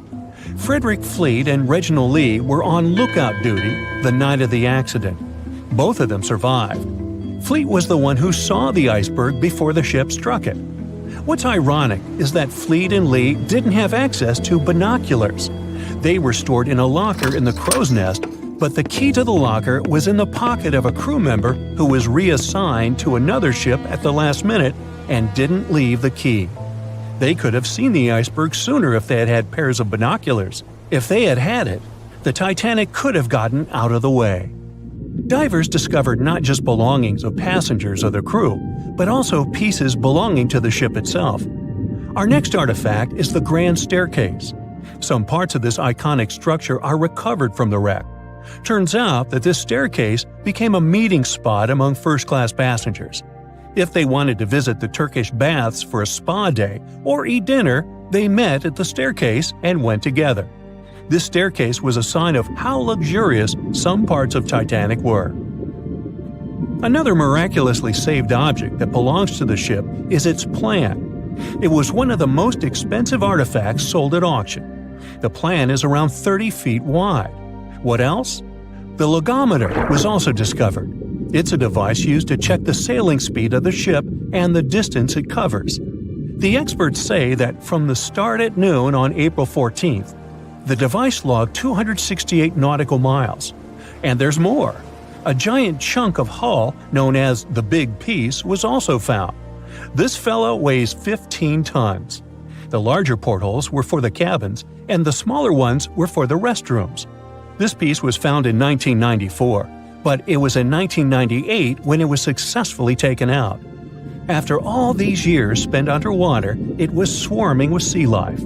Frederick Fleet and Reginald Lee were on lookout duty the night of the accident. Both of them survived. Fleet was the one who saw the iceberg before the ship struck it. What's ironic is that Fleet and Lee didn't have access to binoculars. They were stored in a locker in the crow's nest, but the key to the locker was in the pocket of a crew member who was reassigned to another ship at the last minute and didn't leave the key. They could have seen the iceberg sooner if they had had pairs of binoculars. If they had had it, the Titanic could have gotten out of the way. Divers discovered not just belongings of passengers or the crew, but also pieces belonging to the ship itself. Our next artifact is the Grand Staircase. Some parts of this iconic structure are recovered from the wreck. Turns out that this staircase became a meeting spot among first-class passengers. If they wanted to visit the Turkish baths for a spa day or eat dinner, they met at the staircase and went together. This staircase was a sign of how luxurious some parts of Titanic were. Another miraculously saved object that belongs to the ship is its plan. It was one of the most expensive artifacts sold at auction. The plan is around 30 feet wide. What else? The logometer was also discovered. It's a device used to check the sailing speed of the ship and the distance it covers. The experts say that from the start at noon on April 14th, the device logged 268 nautical miles. And there's more. A giant chunk of hull, known as the Big Piece, was also found. This fellow weighs 15 tons. The larger portholes were for the cabins, and the smaller ones were for the restrooms. This piece was found in 1994, but it was in 1998 when it was successfully taken out. After all these years spent underwater, it was swarming with sea life.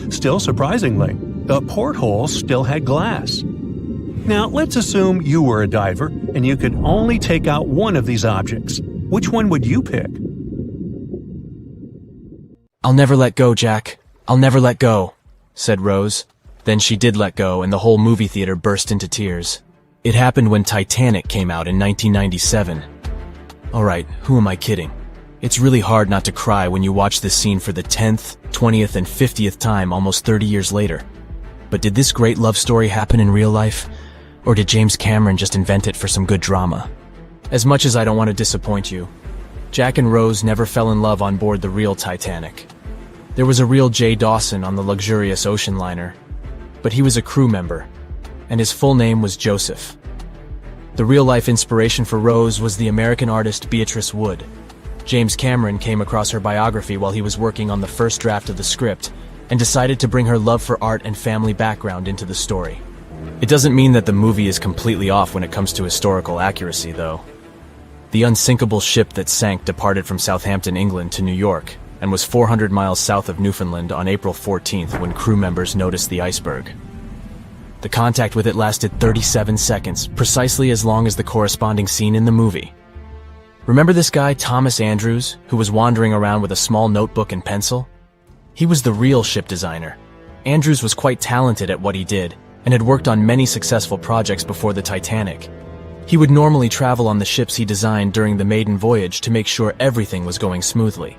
Still surprisingly, the portholes still had glass. Now, let's assume you were a diver and you could only take out one of these objects. Which one would you pick? "I'll never let go, Jack. I'll never let go," said Rose. Then she did let go, and the whole movie theater burst into tears. It happened when Titanic came out in 1997. Alright, who am I kidding? It's really hard not to cry when you watch this scene for the 10th, 20th, and 50th time almost 30 years later. But did this great love story happen in real life? Or did James Cameron just invent it for some good drama? As much as I don't want to disappoint you, Jack and Rose never fell in love on board the real Titanic. There was a real Jay Dawson on the luxurious ocean liner, but he was a crew member, and his full name was Joseph. The real-life inspiration for Rose was the American artist Beatrice Wood. James Cameron came across her biography while he was working on the first draft of the script and decided to bring her love for art and family background into the story. It doesn't mean that the movie is completely off when it comes to historical accuracy, though. The unsinkable ship that sank departed from Southampton, England to New York, and was 400 miles south of Newfoundland on April 14th when crew members noticed the iceberg. The contact with it lasted 37 seconds, precisely as long as the corresponding scene in the movie. Remember this guy, Thomas Andrews, who was wandering around with a small notebook and pencil? He was the real ship designer. Andrews was quite talented at what he did, and had worked on many successful projects before the Titanic. He would normally travel on the ships he designed during the maiden voyage to make sure everything was going smoothly.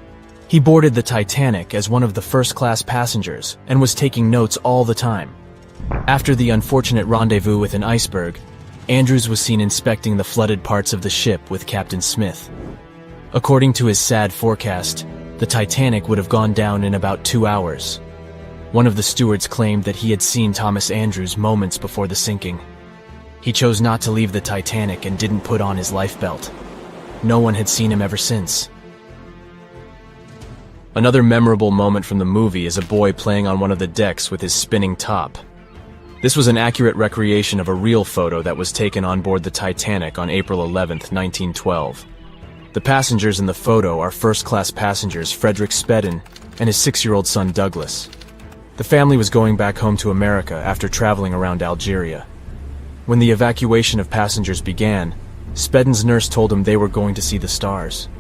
He boarded the Titanic as one of the first-class passengers and was taking notes all the time. After the unfortunate rendezvous with an iceberg, Andrews was seen inspecting the flooded parts of the ship with Captain Smith. According to his sad forecast, the Titanic would have gone down in about 2 hours. One of the stewards claimed that he had seen Thomas Andrews moments before the sinking. He chose not to leave the Titanic and didn't put on his life belt. No one had seen him ever since. Another memorable moment from the movie is a boy playing on one of the decks with his spinning top. This was an accurate recreation of a real photo that was taken on board the Titanic on April 11, 1912. The passengers in the photo are first-class passengers Frederick Spedden and his 6-year-old son Douglas. The family was going back home to America after traveling around Algeria. When the evacuation of passengers began, Spedden's nurse told him they were going to see the stars.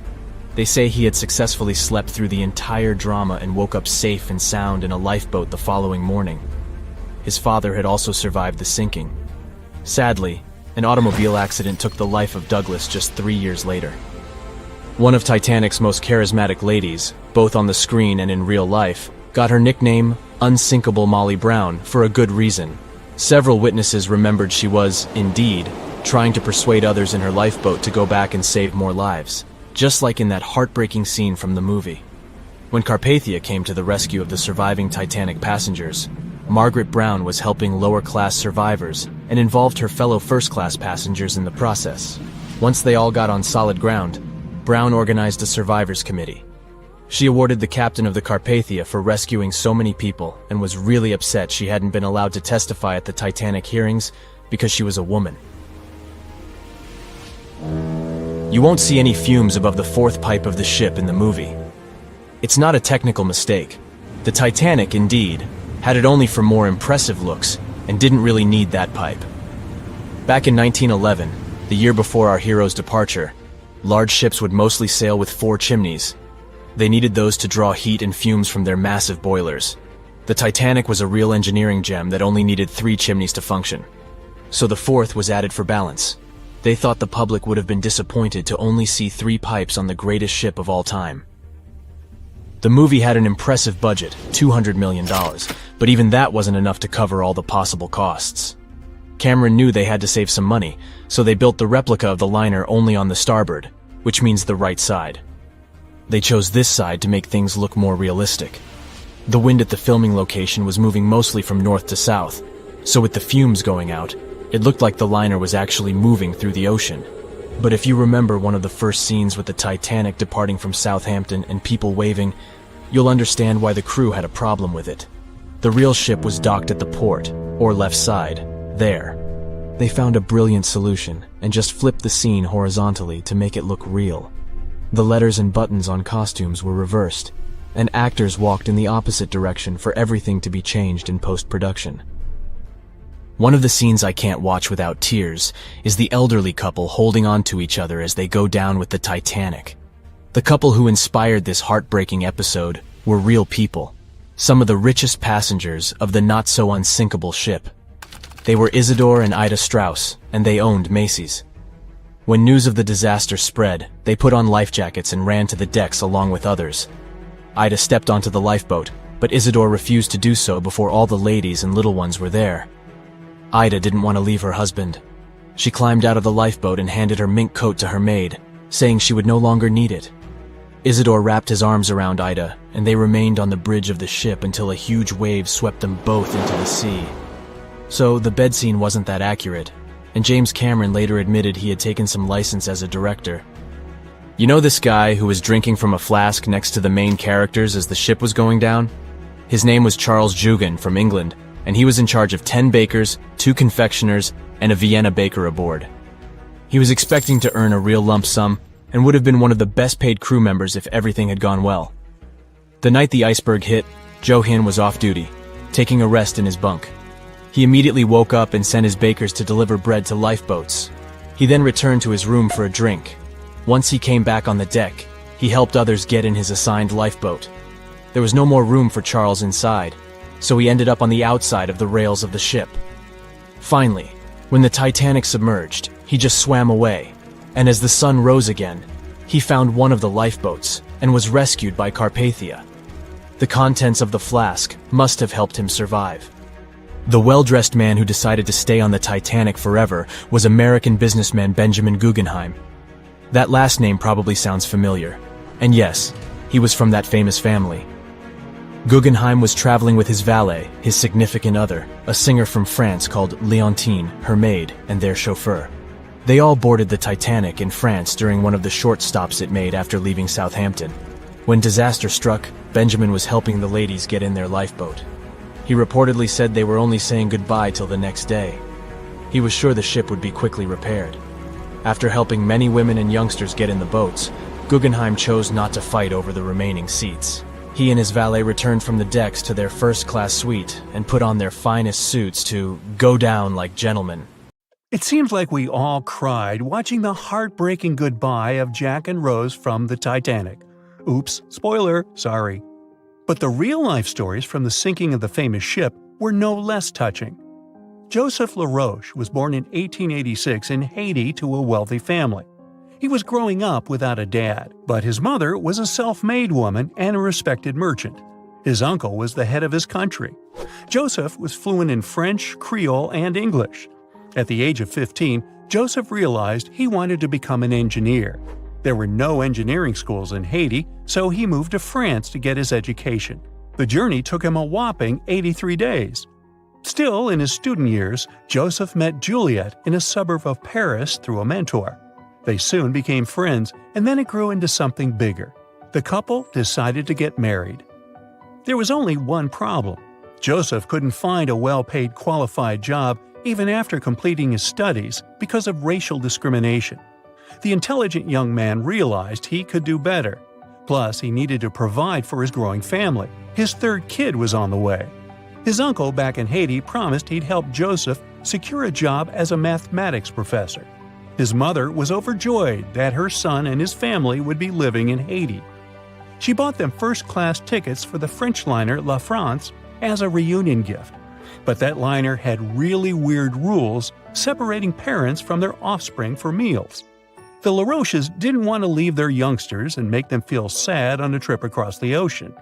They say he had successfully slept through the entire drama and woke up safe and sound in a lifeboat the following morning. His father had also survived the sinking. Sadly, an automobile accident took the life of Douglas just 3 years later. One of Titanic's most charismatic ladies, both on the screen and in real life, got her nickname Unsinkable Molly Brown for a good reason. Several witnesses remembered she was, indeed, trying to persuade others in her lifeboat to go back and save more lives, just like in that heartbreaking scene from the movie. When Carpathia came to the rescue of the surviving Titanic passengers, Margaret Brown was helping lower-class survivors and involved her fellow first-class passengers in the process. Once they all got on solid ground, Brown organized a survivors committee. She awarded the captain of the Carpathia for rescuing so many people and was really upset she hadn't been allowed to testify at the Titanic hearings because she was a woman. You won't see any fumes above the fourth pipe of the ship in the movie. It's not a technical mistake. The Titanic, indeed, had it only for more impressive looks and didn't really need that pipe. Back in 1911, the year before our hero's departure, large ships would mostly sail with 4 chimneys. They needed those to draw heat and fumes from their massive boilers. The Titanic was a real engineering gem that only needed 3 chimneys to function. So the 4th was added for balance. They thought the public would have been disappointed to only see 3 pipes on the greatest ship of all time. The movie had an impressive budget, $200 million, but even that wasn't enough to cover all the possible costs. Cameron knew they had to save some money, so they built the replica of the liner only on the starboard, which means the right side. They chose this side to make things look more realistic. The wind at the filming location was moving mostly from north to south, so with the fumes going out, it looked like the liner was actually moving through the ocean. But if you remember one of the first scenes with the Titanic departing from Southampton and people waving, you'll understand why the crew had a problem with it. The real ship was docked at the port, or left side, there. They found a brilliant solution and just flipped the scene horizontally to make it look real. The letters and buttons on costumes were reversed, and actors walked in the opposite direction for everything to be changed in post-production. One of the scenes I can't watch without tears is the elderly couple holding on to each other as they go down with the Titanic. The couple who inspired this heartbreaking episode were real people, some of the richest passengers of the not-so-unsinkable ship. They were Isidore and Ida Strauss, and they owned Macy's. When news of the disaster spread, they put on life jackets and ran to the decks along with others. Ida stepped onto the lifeboat, but Isidore refused to do so before all the ladies and little ones were there. Ida didn't want to leave her husband. She climbed out of the lifeboat and handed her mink coat to her maid, saying she would no longer need it. Isidore wrapped his arms around Ida, and they remained on the bridge of the ship until a huge wave swept them both into the sea. So the bed scene wasn't that accurate, and James Cameron later admitted he had taken some license as a director. You know this guy who was drinking from a flask next to the main characters as the ship was going down? His name was Charles Jugan from England, and he was in charge of 10 bakers, 2 confectioners, and a Vienna baker aboard. He was expecting to earn a real lump sum, and would have been one of the best-paid crew members if everything had gone well. The night the iceberg hit, Johan was off duty, taking a rest in his bunk. He immediately woke up and sent his bakers to deliver bread to lifeboats. He then returned to his room for a drink. Once he came back on the deck, he helped others get in his assigned lifeboat. There was no more room for Charles inside, so he ended up on the outside of the rails of the ship. Finally, when the Titanic submerged, he just swam away, and as the sun rose again, he found one of the lifeboats and was rescued by Carpathia. The contents of the flask must have helped him survive. The well-dressed man who decided to stay on the Titanic forever was American businessman Benjamin Guggenheim. That last name probably sounds familiar. And yes, he was from that famous family. Guggenheim was traveling with his valet, his significant other, a singer from France called Leontine, her maid, and their chauffeur. They all boarded the Titanic in France during one of the short stops it made after leaving Southampton. When disaster struck, Benjamin was helping the ladies get in their lifeboat. He reportedly said they were only saying goodbye till the next day. He was sure the ship would be quickly repaired. After helping many women and youngsters get in the boats, Guggenheim chose not to fight over the remaining seats. He and his valet returned from the decks to their first-class suite and put on their finest suits to go down like gentlemen. It seems like we all cried watching the heartbreaking goodbye of Jack and Rose from the Titanic. Oops, spoiler, sorry. But the real-life stories from the sinking of the famous ship were no less touching. Joseph LaRoche was born in 1886 in Haiti to a wealthy family. He was growing up without a dad, but his mother was a self-made woman and a respected merchant. His uncle was the head of his country. Joseph was fluent in French, Creole, and English. At the age of 15, Joseph realized he wanted to become an engineer. There were no engineering schools in Haiti, so he moved to France to get his education. The journey took him a whopping 83 days. Still, in his student years, Joseph met Juliet in a suburb of Paris through a mentor. They soon became friends, and then it grew into something bigger. The couple decided to get married. There was only one problem. Joseph couldn't find a well-paid qualified job even after completing his studies because of racial discrimination. The intelligent young man realized he could do better. Plus, he needed to provide for his growing family. His third kid was on the way. His uncle back in Haiti promised he'd help Joseph secure a job as a mathematics professor. His mother was overjoyed that her son and his family would be living in Haiti. She bought them first-class tickets for the French liner La France as a reunion gift. But that liner had really weird rules separating parents from their offspring for meals. The LaRoches didn't want to leave their youngsters and make them feel sad on a trip across the ocean.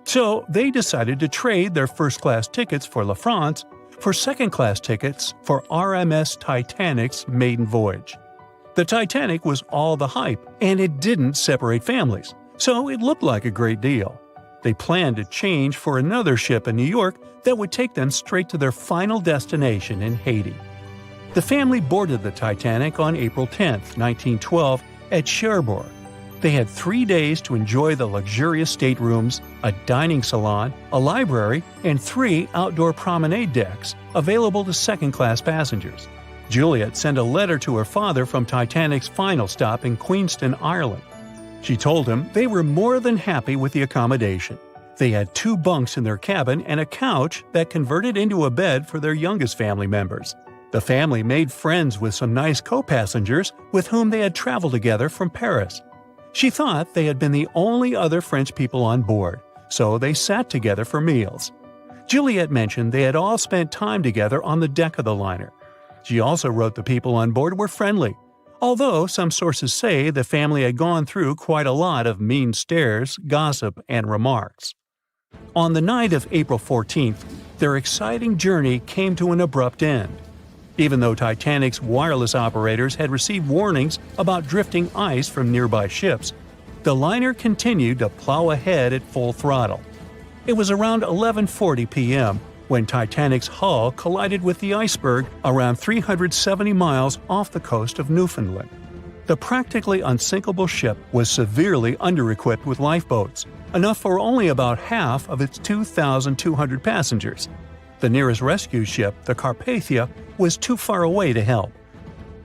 So they decided to trade their first-class tickets for La France for second-class tickets for RMS Titanic's maiden voyage. The Titanic was all the hype, and it didn't separate families, so it looked like a great deal. They planned to change for another ship in New York that would take them straight to their final destination in Haiti. The family boarded the Titanic on April 10, 1912, at Cherbourg. They had 3 days to enjoy the luxurious staterooms, a dining salon, a library, and 3 outdoor promenade decks available to second-class passengers. Juliet sent a letter to her father from Titanic's final stop in Queenston, Ireland. She told him they were more than happy with the accommodation. They had 2 bunks in their cabin and a couch that converted into a bed for their youngest family members. The family made friends with some nice co-passengers with whom they had traveled together from Paris. She thought they had been the only other French people on board, so they sat together for meals. Juliet mentioned they had all spent time together on the deck of the liner. She also wrote the people on board were friendly, although some sources say the family had gone through quite a lot of mean stares, gossip, and remarks. On the night of April 14th, their exciting journey came to an abrupt end. Even though Titanic's wireless operators had received warnings about drifting ice from nearby ships, the liner continued to plow ahead at full throttle. It was around 11:40 p.m. when Titanic's hull collided with the iceberg around 370 miles off the coast of Newfoundland. The practically unsinkable ship was severely under-equipped with lifeboats, enough for only about half of its 2,200 passengers. The nearest rescue ship, the Carpathia, was too far away to help.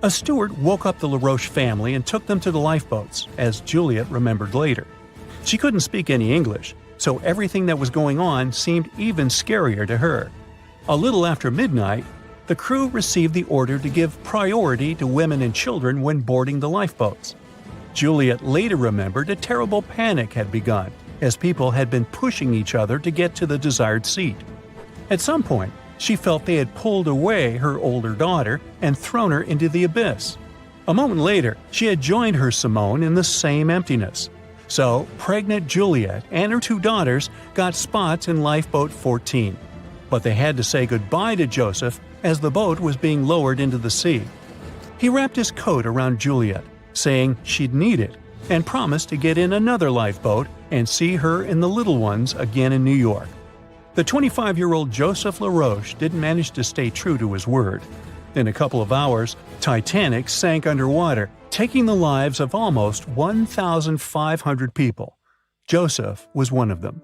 A steward woke up the LaRoche family and took them to the lifeboats, as Juliet remembered later. She couldn't speak any English, so everything that was going on seemed even scarier to her. A little after midnight, the crew received the order to give priority to women and children when boarding the lifeboats. Juliet later remembered a terrible panic had begun, as people had been pushing each other to get to the desired seat. At some point, she felt they had pulled away her older daughter and thrown her into the abyss. A moment later, she had joined her Simone in the same emptiness. So, pregnant Juliet and her two daughters got spots in Lifeboat 14. But they had to say goodbye to Joseph as the boat was being lowered into the sea. He wrapped his coat around Juliet, saying she'd need it, and promised to get in another lifeboat and see her and the little ones again in New York. The 25-year-old Joseph LaRoche didn't manage to stay true to his word. In a couple of hours, Titanic sank underwater, taking the lives of almost 1,500 people. Joseph was one of them.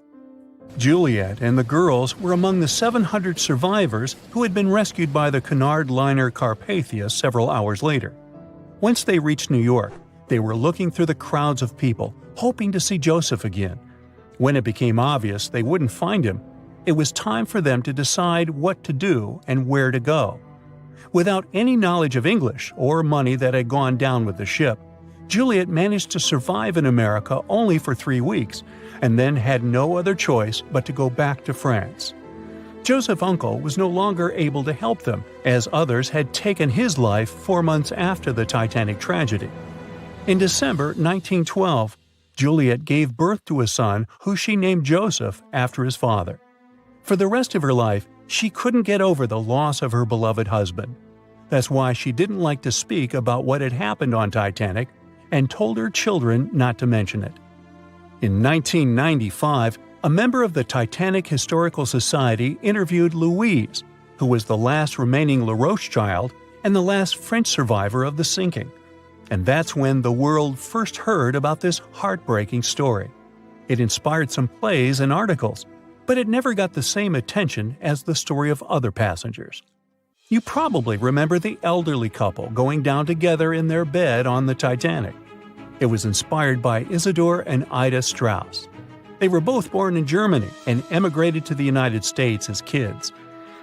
Juliet and the girls were among the 700 survivors who had been rescued by the Cunard liner Carpathia several hours later. Once they reached New York, they were looking through the crowds of people, hoping to see Joseph again. When it became obvious they wouldn't find him, it was time for them to decide what to do and where to go. Without any knowledge of English or money that had gone down with the ship, Juliet managed to survive in America only for 3 weeks, and then had no other choice but to go back to France. Joseph's uncle was no longer able to help them, as others had taken his life 4 months after the Titanic tragedy. In December 1912, Juliet gave birth to a son who she named Joseph after his father. For the rest of her life, she couldn't get over the loss of her beloved husband. That's why she didn't like to speak about what had happened on Titanic and told her children not to mention it. In 1995, a member of the Titanic Historical Society interviewed Louise, who was the last remaining LaRoche child and the last French survivor of the sinking. And that's when the world first heard about this heartbreaking story. It inspired some plays and articles, but it never got the same attention as the story of other passengers. You probably remember the elderly couple going down together in their bed on the Titanic. It was inspired by Isidor and Ida Strauss. They were both born in Germany and emigrated to the United States as kids.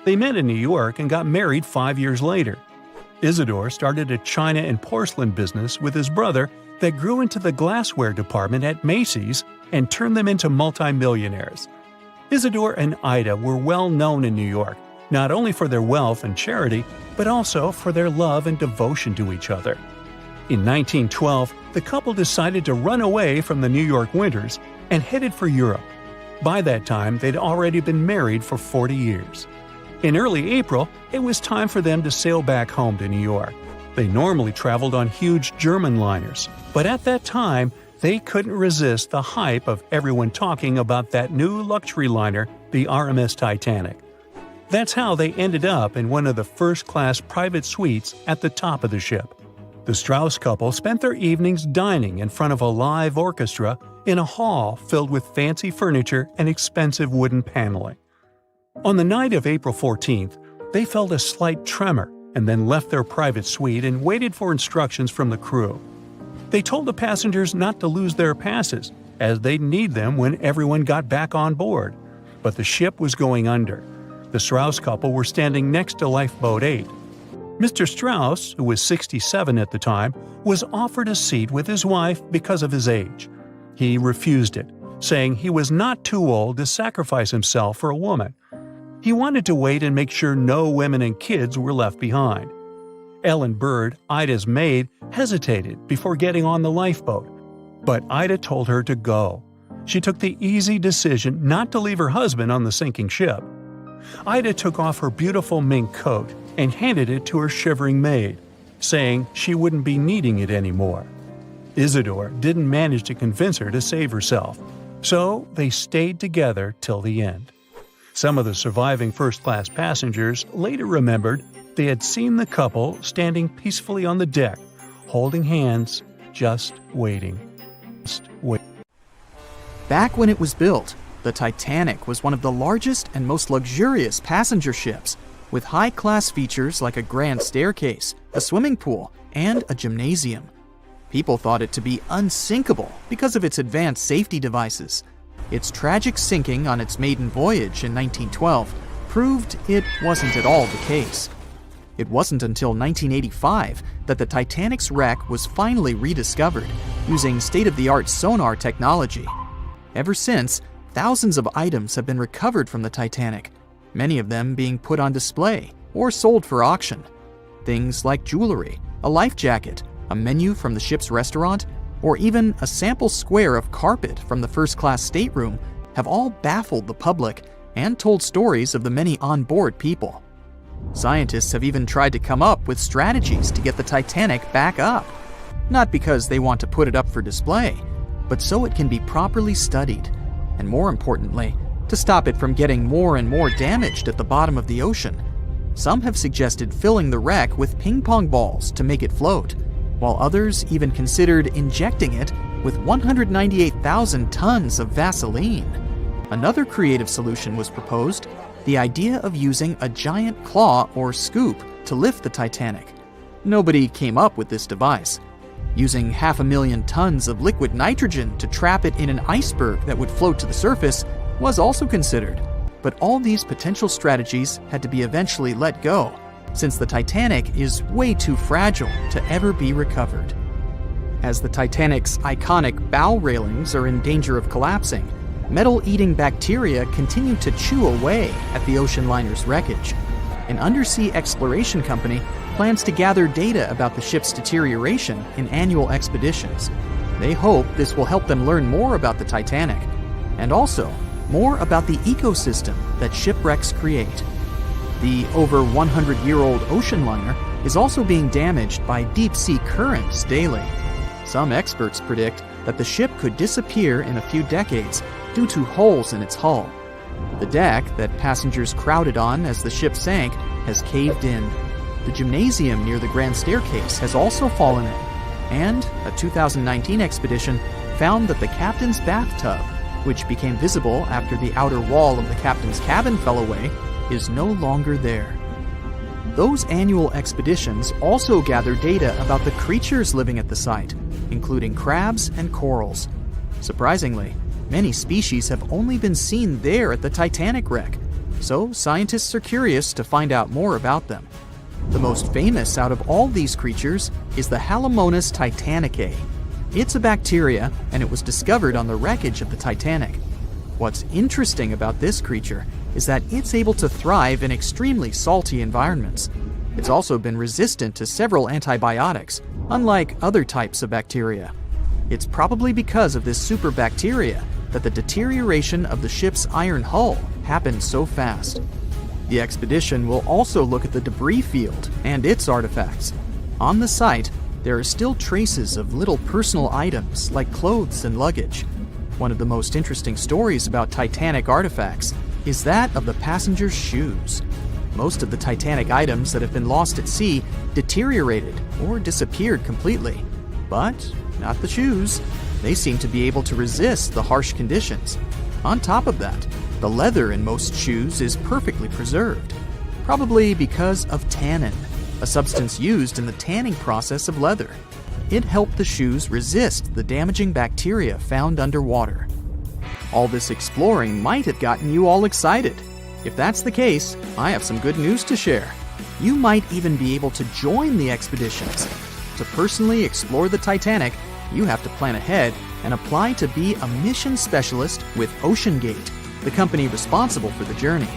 They met in New York and got married 5 years later. Isidor started a china and porcelain business with his brother that grew into the glassware department at Macy's and turned them into multimillionaires. Isidor and Ida were well known in New York, not only for their wealth and charity, but also for their love and devotion to each other. In 1912, the couple decided to run away from the New York winters and headed for Europe. By that time, they'd already been married for 40 years. In early April, it was time for them to sail back home to New York. They normally traveled on huge German liners, but at that time, they couldn't resist the hype of everyone talking about that new luxury liner, the RMS Titanic. That's how they ended up in one of the first-class private suites at the top of the ship. The Strauss couple spent their evenings dining in front of a live orchestra in a hall filled with fancy furniture and expensive wooden paneling. On the night of April 14th, they felt a slight tremor and then left their private suite and waited for instructions from the crew. They told the passengers not to lose their passes, as they'd need them when everyone got back on board. But the ship was going under. The Strauss couple were standing next to Lifeboat 8. Mr. Strauss, who was 67 at the time, was offered a seat with his wife because of his age. He refused it, saying he was not too old to sacrifice himself for a woman. He wanted to wait and make sure no women and kids were left behind. Ellen Bird, Ida's maid, hesitated before getting on the lifeboat, but Ida told her to go. She took the easy decision not to leave her husband on the sinking ship. Ida took off her beautiful mink coat and handed it to her shivering maid, saying she wouldn't be needing it anymore. Isidor didn't manage to convince her to save herself, so they stayed together till the end. Some of the surviving first-class passengers later remembered they had seen the couple standing peacefully on the deck, holding hands, just waiting. Back when it was built, the Titanic was one of the largest and most luxurious passenger ships, with high-class features like a grand staircase, a swimming pool, and a gymnasium. People thought it to be unsinkable because of its advanced safety devices. Its tragic sinking on its maiden voyage in 1912 proved it wasn't at all the case. It wasn't until 1985 that the Titanic's wreck was finally rediscovered using state-of-the-art sonar technology. Ever since, thousands of items have been recovered from the Titanic, many of them being put on display or sold for auction. Things like jewelry, a life jacket, a menu from the ship's restaurant, or even a sample square of carpet from the first-class stateroom have all baffled the public and told stories of the many on-board people. Scientists have even tried to come up with strategies to get the Titanic back up. Not because they want to put it up for display, but so it can be properly studied, and more importantly, to stop it from getting more and more damaged at the bottom of the ocean. Some have suggested filling the wreck with ping pong balls to make it float, while others even considered injecting it with 198,000 tons of Vaseline. Another creative solution was proposed, the idea of using a giant claw or scoop to lift the Titanic. Nobody came up with this device. Using 500,000 tons of liquid nitrogen to trap it in an iceberg that would float to the surface was also considered, but all these potential strategies had to be eventually let go, since the Titanic is way too fragile to ever be recovered. As the Titanic's iconic bow railings are in danger of collapsing, metal-eating bacteria continue to chew away at the ocean liner's wreckage. An undersea exploration company plans to gather data about the ship's deterioration in annual expeditions. They hope this will help them learn more about the Titanic, and also more about the ecosystem that shipwrecks create. The over 100-year-old ocean liner is also being damaged by deep-sea currents daily. Some experts predict that the ship could disappear in a few decades due to holes in its hull. The deck that passengers crowded on as the ship sank has caved in. The gymnasium near the grand staircase has also fallen in, and a 2019 expedition found that the captain's bathtub, which became visible after the outer wall of the captain's cabin fell away, is no longer there. Those annual expeditions also gather data about the creatures living at the site, including crabs and corals. Surprisingly, many species have only been seen there at the Titanic wreck, so scientists are curious to find out more about them. The most famous out of all these creatures is the Halomonas titanicae. It's a bacteria, and it was discovered on the wreckage of the Titanic. What's interesting about this creature is that it's able to thrive in extremely salty environments. It's also been resistant to several antibiotics, unlike other types of bacteria. It's probably because of this superbacteria that the deterioration of the ship's iron hull happened so fast. The expedition will also look at the debris field and its artifacts. On the site, there are still traces of little personal items like clothes and luggage. One of the most interesting stories about Titanic artifacts is that of the passengers' shoes. Most of the Titanic items that have been lost at sea deteriorated or disappeared completely. But not the shoes. They seem to be able to resist the harsh conditions. On top of that, the leather in most shoes is perfectly preserved, probably because of tannin, a substance used in the tanning process of leather. It helped the shoes resist the damaging bacteria found underwater. All this exploring might have gotten you all excited. If that's the case, I have some good news to share. You might even be able to join the expeditions. To personally explore the Titanic, you have to plan ahead and apply to be a mission specialist with OceanGate, the company responsible for the journey.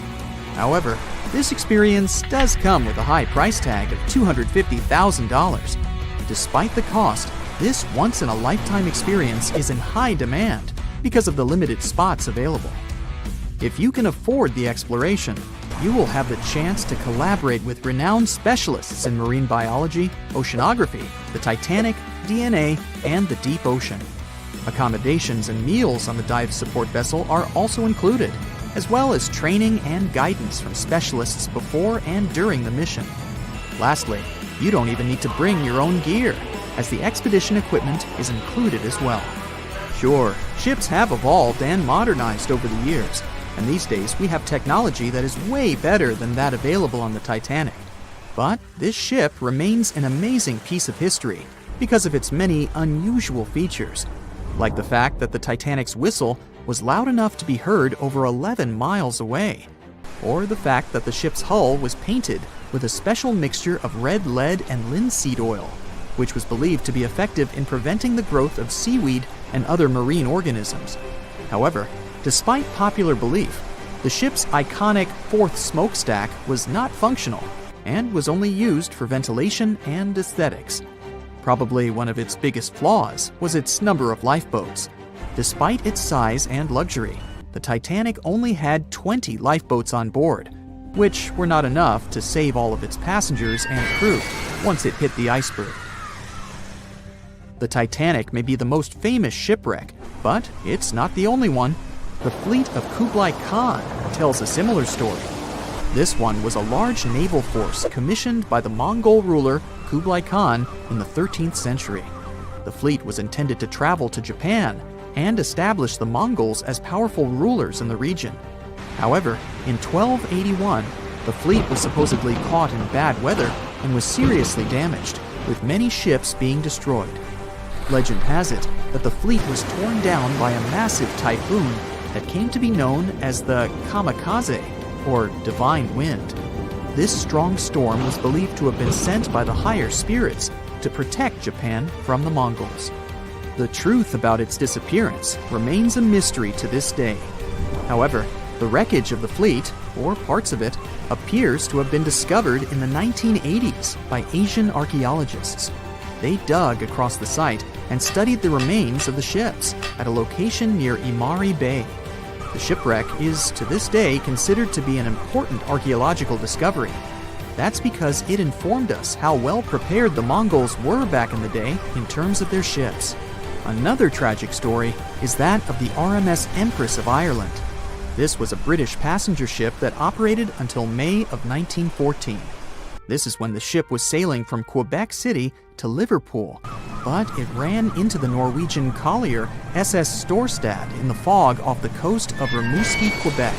However, this experience does come with a high price tag of $250,000. Despite the cost, this once-in-a-lifetime experience is in high demand because of the limited spots available. If you can afford the exploration, you will have the chance to collaborate with renowned specialists in marine biology, oceanography, the Titanic, DNA, and the deep ocean. Accommodations and meals on the dive support vessel are also included, as well as training and guidance from specialists before and during the mission. Lastly, you don't even need to bring your own gear, as the expedition equipment is included as well. Sure, ships have evolved and modernized over the years, and these days we have technology that is way better than that available on the Titanic. But this ship remains an amazing piece of history because of its many unusual features, like the fact that the Titanic's whistle was loud enough to be heard over 11 miles away, or the fact that the ship's hull was painted with a special mixture of red lead and linseed oil, which was believed to be effective in preventing the growth of seaweed and other marine organisms. However, despite popular belief, the ship's iconic fourth smokestack was not functional and was only used for ventilation and aesthetics. Probably one of its biggest flaws was its number of lifeboats. Despite its size and luxury, the Titanic only had 20 lifeboats on board, which were not enough to save all of its passengers and crew once it hit the iceberg. The Titanic may be the most famous shipwreck, but it's not the only one. The fleet of Kublai Khan tells a similar story. This one was a large naval force commissioned by the Mongol ruler Kublai Khan in the 13th century. The fleet was intended to travel to Japan and establish the Mongols as powerful rulers in the region. However, in 1281, the fleet was supposedly caught in bad weather and was seriously damaged, with many ships being destroyed. Legend has it that the fleet was torn down by a massive typhoon that came to be known as the kamikaze, or divine wind. This strong storm was believed to have been sent by the higher spirits to protect Japan from the Mongols. The truth about its disappearance remains a mystery to this day. However, the wreckage of the fleet, or parts of it, appears to have been discovered in the 1980s by Asian archaeologists. They dug across the site and studied the remains of the ships at a location near Imari Bay. The shipwreck is, to this day, considered to be an important archaeological discovery. That's because it informed us how well prepared the Mongols were back in the day in terms of their ships. Another tragic story is that of the RMS Empress of Ireland. This was a British passenger ship that operated until May of 1914. This is when the ship was sailing from Quebec City to Liverpool, but it ran into the Norwegian collier SS Storstad in the fog off the coast of Rimouski, Quebec.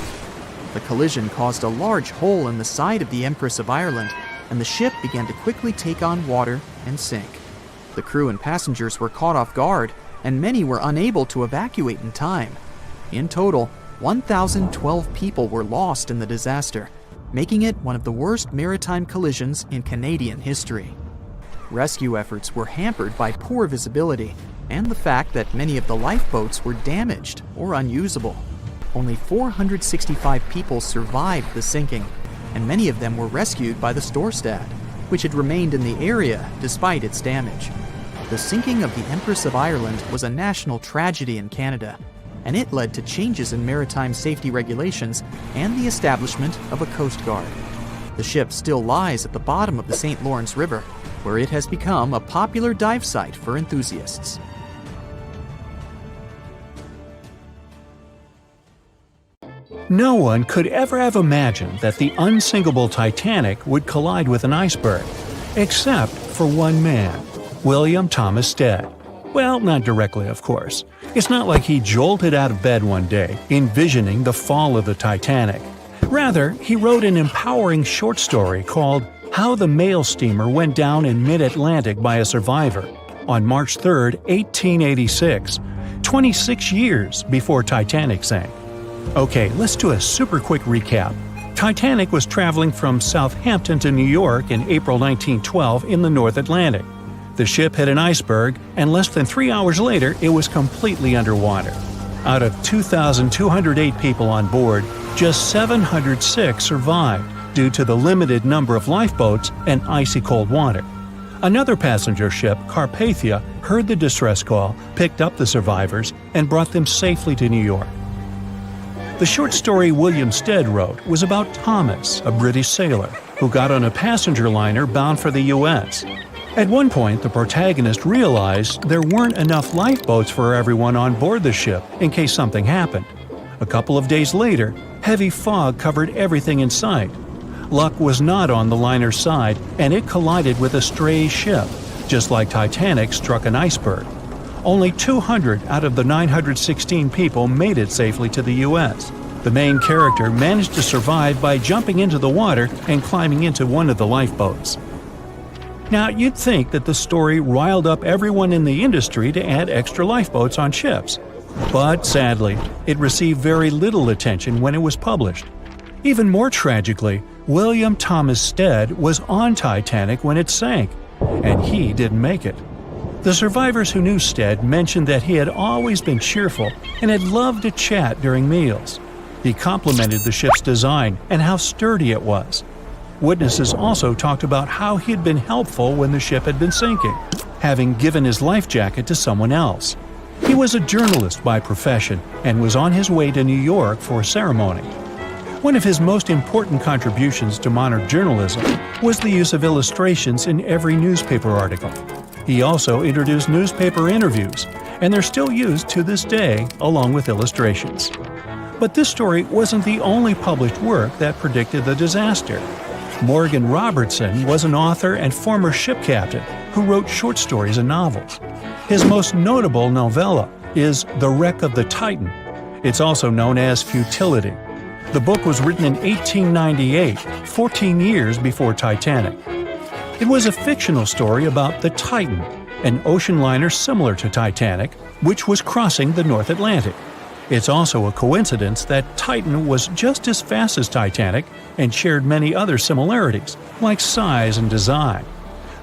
The collision caused a large hole in the side of the Empress of Ireland, and the ship began to quickly take on water and sink. The crew and passengers were caught off guard, and many were unable to evacuate in time. In total, 1,012 people were lost in the disaster, making it one of the worst maritime collisions in Canadian history. Rescue efforts were hampered by poor visibility and the fact that many of the lifeboats were damaged or unusable. Only 465 people survived the sinking, and many of them were rescued by the Storstad, which had remained in the area despite its damage. The sinking of the Empress of Ireland was a national tragedy in Canada, and it led to changes in maritime safety regulations and the establishment of a Coast Guard. The ship still lies at the bottom of the St. Lawrence River, where it has become a popular dive site for enthusiasts. No one could ever have imagined that the unsinkable Titanic would collide with an iceberg, except for one man, William Thomas Stead. Well, not directly, of course. It's not like he jolted out of bed one day, envisioning the fall of the Titanic. Rather, he wrote an empowering short story called How the Mail Steamer Went Down in Mid-Atlantic by a Survivor on March 3, 1886, 26 years before Titanic sank. Okay, let's do a super quick recap. Titanic was traveling from Southampton to New York in April 1912 in the North Atlantic. The ship hit an iceberg, and less than 3 hours later, it was completely underwater. Out of 2,208 people on board, just 706 survived due to the limited number of lifeboats and icy cold water. Another passenger ship, Carpathia, heard the distress call, picked up the survivors, and brought them safely to New York. The short story William Stead wrote was about Thomas, a British sailor, who got on a passenger liner bound for the U.S. At one point, the protagonist realized there weren't enough lifeboats for everyone on board the ship in case something happened. A couple of days later, heavy fog covered everything in sight. Luck was not on the liner's side, and it collided with a stray ship, just like Titanic struck an iceberg. Only 200 out of the 916 people made it safely to the U.S. The main character managed to survive by jumping into the water and climbing into one of the lifeboats. Now, you'd think that the story riled up everyone in the industry to add extra lifeboats on ships. But sadly, it received very little attention when it was published. Even more tragically, William Thomas Stead was on Titanic when it sank, and he didn't make it. The survivors who knew Stead mentioned that he had always been cheerful and had loved to chat during meals. He complimented the ship's design and how sturdy it was. Witnesses also talked about how he had been helpful when the ship had been sinking, having given his life jacket to someone else. He was a journalist by profession and was on his way to New York for a ceremony. One of his most important contributions to modern journalism was the use of illustrations in every newspaper article. He also introduced newspaper interviews, and they're still used to this day along with illustrations. But this story wasn't the only published work that predicted the disaster. Morgan Robertson was an author and former ship captain who wrote short stories and novels. His most notable novella is The Wreck of the Titan. It's also known as Futility. The book was written in 1898, 14 years before Titanic. It was a fictional story about the Titan, an ocean liner similar to Titanic, which was crossing the North Atlantic. It's also a coincidence that Titan was just as fast as Titanic and shared many other similarities, like size and design.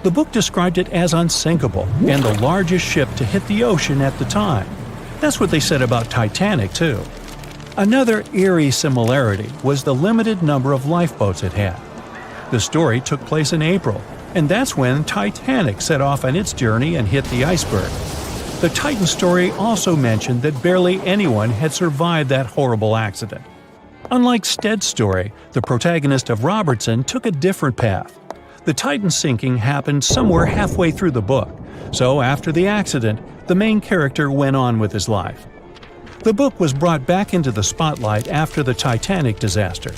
The book described it as unsinkable and the largest ship to hit the ocean at the time. That's what they said about Titanic, too. Another eerie similarity was the limited number of lifeboats it had. The story took place in April, and that's when Titanic set off on its journey and hit the iceberg. The Titan story also mentioned that barely anyone had survived that horrible accident. Unlike Stead's story, the protagonist of Robertson took a different path. The Titan sinking happened somewhere halfway through the book, so after the accident, the main character went on with his life. The book was brought back into the spotlight after the Titanic disaster.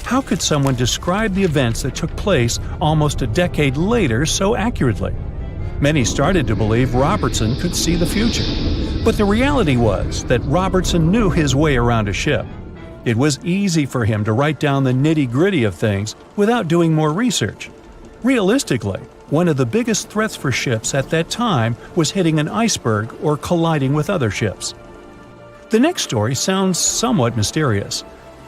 How could someone describe the events that took place almost a decade later so accurately? Many started to believe Robertson could see the future. But the reality was that Robertson knew his way around a ship. It was easy for him to write down the nitty-gritty of things without doing more research. Realistically, one of the biggest threats for ships at that time was hitting an iceberg or colliding with other ships. The next story sounds somewhat mysterious.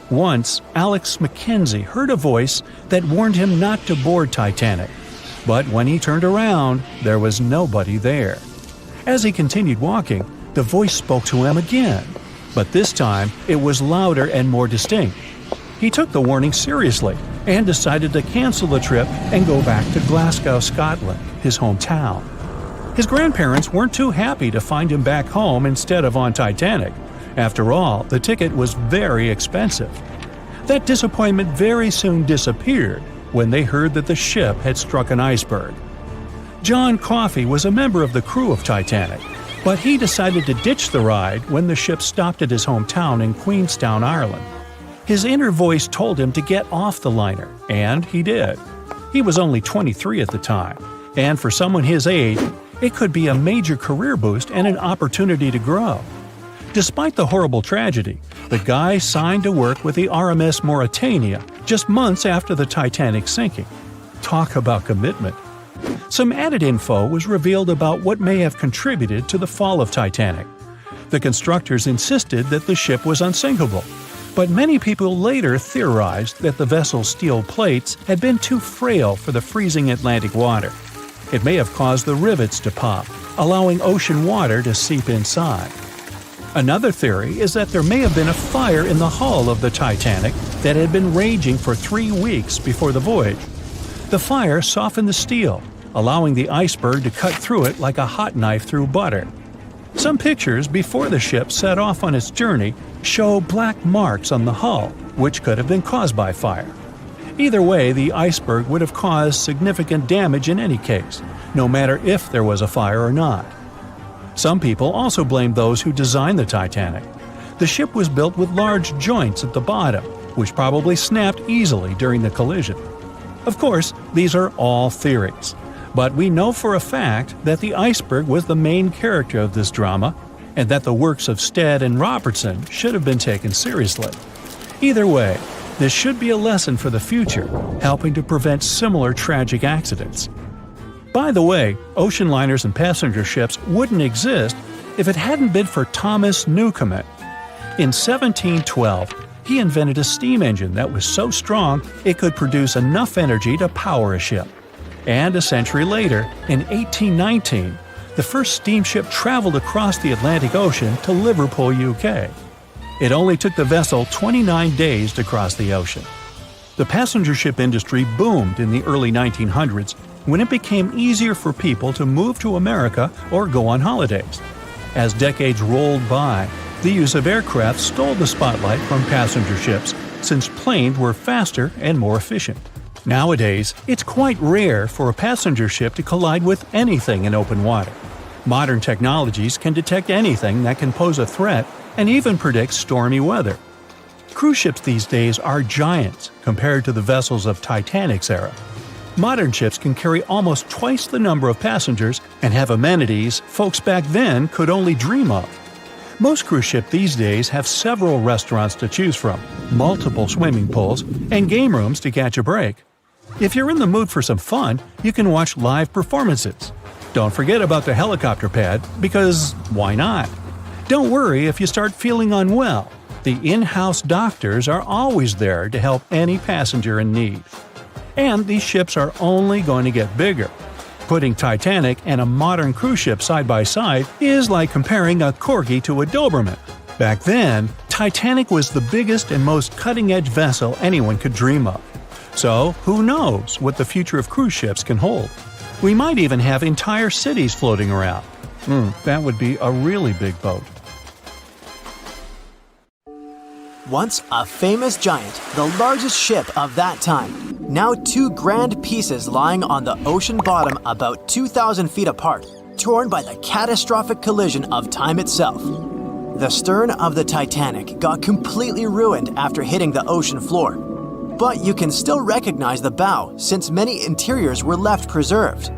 Once, Alex Mackenzie heard a voice that warned him not to board Titanic. But when he turned around, there was nobody there. As he continued walking, the voice spoke to him again. But this time, it was louder and more distinct. He took the warning seriously and decided to cancel the trip and go back to Glasgow, Scotland, his hometown. His grandparents weren't too happy to find him back home instead of on Titanic. After all, the ticket was very expensive. That disappointment very soon disappeared when they heard that the ship had struck an iceberg. John Coffey was a member of the crew of Titanic, but he decided to ditch the ride when the ship stopped at his hometown in Queenstown, Ireland. His inner voice told him to get off the liner, and he did. He was only 23 at the time, and for someone his age, it could be a major career boost and an opportunity to grow. Despite the horrible tragedy, the guy signed to work with the RMS Mauritania just months after the Titanic sinking. Talk about commitment. Some added info was revealed about what may have contributed to the fall of Titanic. The constructors insisted that the ship was unsinkable, but many people later theorized that the vessel's steel plates had been too frail for the freezing Atlantic water. It may have caused the rivets to pop, allowing ocean water to seep inside. Another theory is that there may have been a fire in the hull of the Titanic that had been raging for 3 weeks before the voyage. The fire softened the steel, allowing the iceberg to cut through it like a hot knife through butter. Some pictures before the ship set off on its journey show black marks on the hull, which could have been caused by fire. Either way, the iceberg would have caused significant damage in any case, no matter if there was a fire or not. Some people also blame those who designed the Titanic. The ship was built with large joints at the bottom, which probably snapped easily during the collision. Of course, these are all theories, but we know for a fact that the iceberg was the main character of this drama, and that the works of Stead and Robertson should have been taken seriously. Either way, this should be a lesson for the future, helping to prevent similar tragic accidents. By the way, ocean liners and passenger ships wouldn't exist if it hadn't been for Thomas Newcomen. In 1712, he invented a steam engine that was so strong it could produce enough energy to power a ship. And a century later, in 1819, the first steamship traveled across the Atlantic Ocean to Liverpool, UK. It only took the vessel 29 days to cross the ocean. The passenger ship industry boomed in the early 1900s when it became easier for people to move to America or go on holidays. As decades rolled by, the use of aircraft stole the spotlight from passenger ships since planes were faster and more efficient. Nowadays, it's quite rare for a passenger ship to collide with anything in open water. Modern technologies can detect anything that can pose a threat and even predict stormy weather. Cruise ships these days are giants compared to the vessels of Titanic's era. Modern ships can carry almost twice the number of passengers and have amenities folks back then could only dream of. Most cruise ships these days have several restaurants to choose from, multiple swimming pools, and game rooms to catch a break. If you're in the mood for some fun, you can watch live performances. Don't forget about the helicopter pad, because why not? Don't worry if you start feeling unwell. The in-house doctors are always there to help any passenger in need. And these ships are only going to get bigger. Putting Titanic and a modern cruise ship side by side is like comparing a Corgi to a Doberman. Back then, Titanic was the biggest and most cutting-edge vessel anyone could dream of. So, who knows what the future of cruise ships can hold? We might even have entire cities floating around. That would be a really big boat. Once a famous giant, the largest ship of that time. Now two grand pieces lying on the ocean bottom about 2,000 feet apart, torn by the catastrophic collision of time itself. The stern of the Titanic got completely ruined after hitting the ocean floor. But you can still recognize the bow since many interiors were left preserved.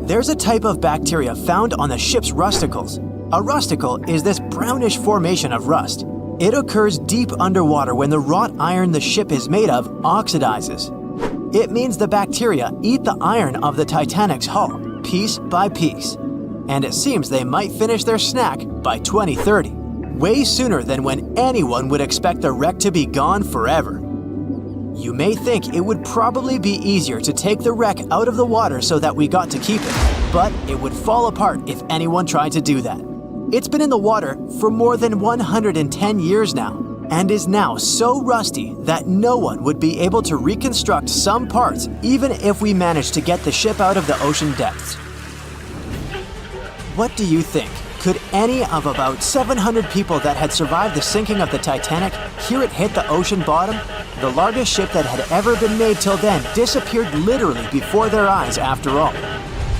There's a type of bacteria found on the ship's rusticles. A rusticle is this brownish formation of rust. It occurs deep underwater when the wrought iron the ship is made of oxidizes. It means the bacteria eat the iron of the Titanic's hull, piece by piece. And it seems they might finish their snack by 2030, way sooner than when anyone would expect the wreck to be gone forever. You may think it would probably be easier to take the wreck out of the water so that we got to keep it, but it would fall apart if anyone tried to do that. It's been in the water for more than 110 years now, and is now so rusty that no one would be able to reconstruct some parts even if we managed to get the ship out of the ocean depths. What do you think? Could any of about 700 people that had survived the sinking of the Titanic hear it hit the ocean bottom? The largest ship that had ever been made till then disappeared literally before their eyes after all.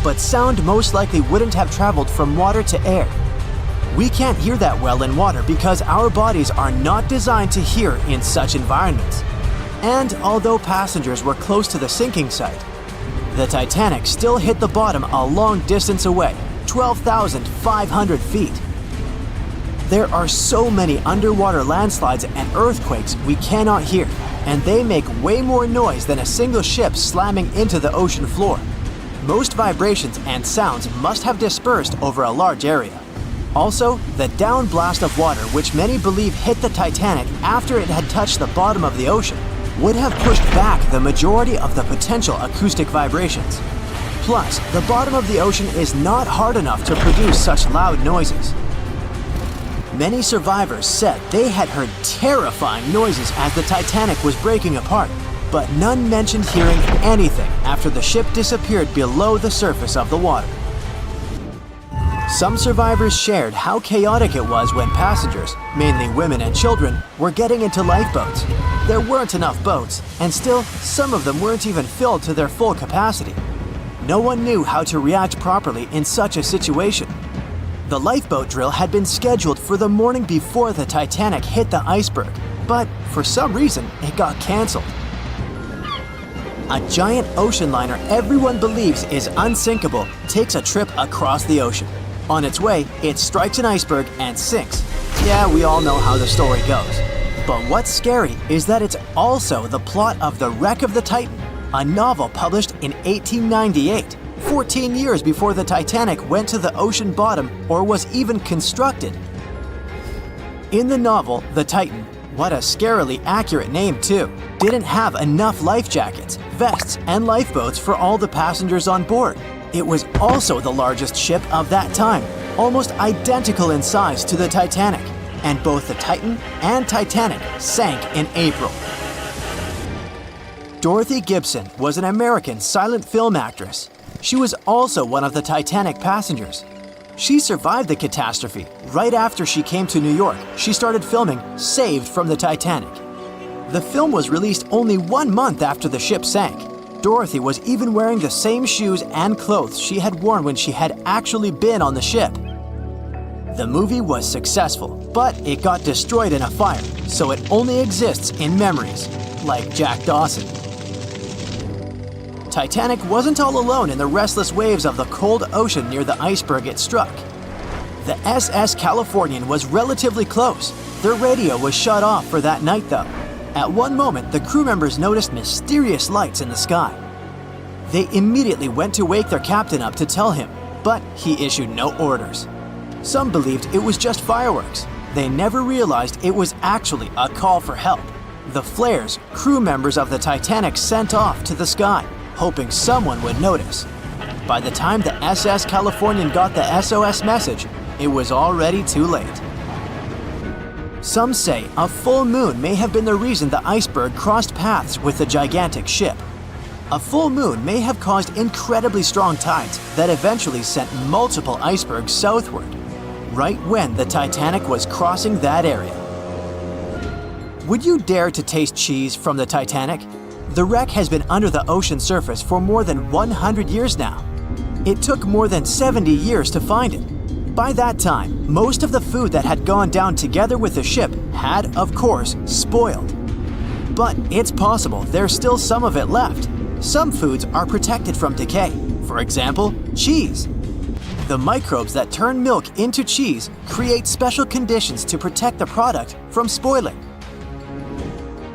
But sound most likely wouldn't have traveled from water to air. We can't hear that well in water because our bodies are not designed to hear in such environments. And although passengers were close to the sinking site, the Titanic still hit the bottom a long distance away, 12,500 feet. There are so many underwater landslides and earthquakes we cannot hear, and they make way more noise than a single ship slamming into the ocean floor. Most vibrations and sounds must have dispersed over a large area. Also, the downblast of water, which many believe hit the Titanic after it had touched the bottom of the ocean, would have pushed back the majority of the potential acoustic vibrations. Plus, the bottom of the ocean is not hard enough to produce such loud noises. Many survivors said they had heard terrifying noises as the Titanic was breaking apart, but none mentioned hearing anything after the ship disappeared below the surface of the water. Some survivors shared how chaotic it was when passengers, mainly women and children, were getting into lifeboats. There weren't enough boats, and still, some of them weren't even filled to their full capacity. No one knew how to react properly in such a situation. The lifeboat drill had been scheduled for the morning before the Titanic hit the iceberg, but for some reason, it got canceled. A giant ocean liner everyone believes is unsinkable takes a trip across the ocean. On its way, it strikes an iceberg and sinks. Yeah, we all know how the story goes. But what's scary is that it's also the plot of The Wreck of the Titan, a novel published in 1898, 14 years before the Titanic went to the ocean bottom or was even constructed. In the novel, The Titan, What a scarily accurate name, too. Didn't have enough life jackets, vests, and lifeboats for all the passengers on board. It was also the largest ship of that time, almost identical in size to the Titanic, and both the Titan and Titanic sank in April. Dorothy Gibson was an American silent film actress. She was also one of the Titanic passengers. She survived the catastrophe. Right after she came to New York, she started filming Saved from the Titanic. The film was released only 1 month after the ship sank. Dorothy was even wearing the same shoes and clothes she had worn when she had actually been on the ship. The movie was successful, but it got destroyed in a fire, so it only exists in memories, like Jack Dawson. Titanic wasn't all alone in the restless waves of the cold ocean near the iceberg it struck. The SS Californian was relatively close. Their radio was shut off for that night though. At one moment, the crew members noticed mysterious lights in the sky. They immediately went to wake their captain up to tell him, but he issued no orders. Some believed it was just fireworks. They never realized it was actually a call for help. The flares crew members of the Titanic sent off to the sky, hoping someone would notice. By the time the SS Californian got the SOS message, it was already too late. Some say a full moon may have been the reason the iceberg crossed paths with the gigantic ship. A full moon may have caused incredibly strong tides that eventually sent multiple icebergs southward, right when the Titanic was crossing that area. Would you dare to taste cheese from the Titanic? The wreck has been under the ocean surface for more than 100 years now. It took more than 70 years to find it. By that time, most of the food that had gone down together with the ship had, of course, spoiled. But it's possible there's still some of it left. Some foods are protected from decay. For example, cheese. The microbes that turn milk into cheese create special conditions to protect the product from spoiling.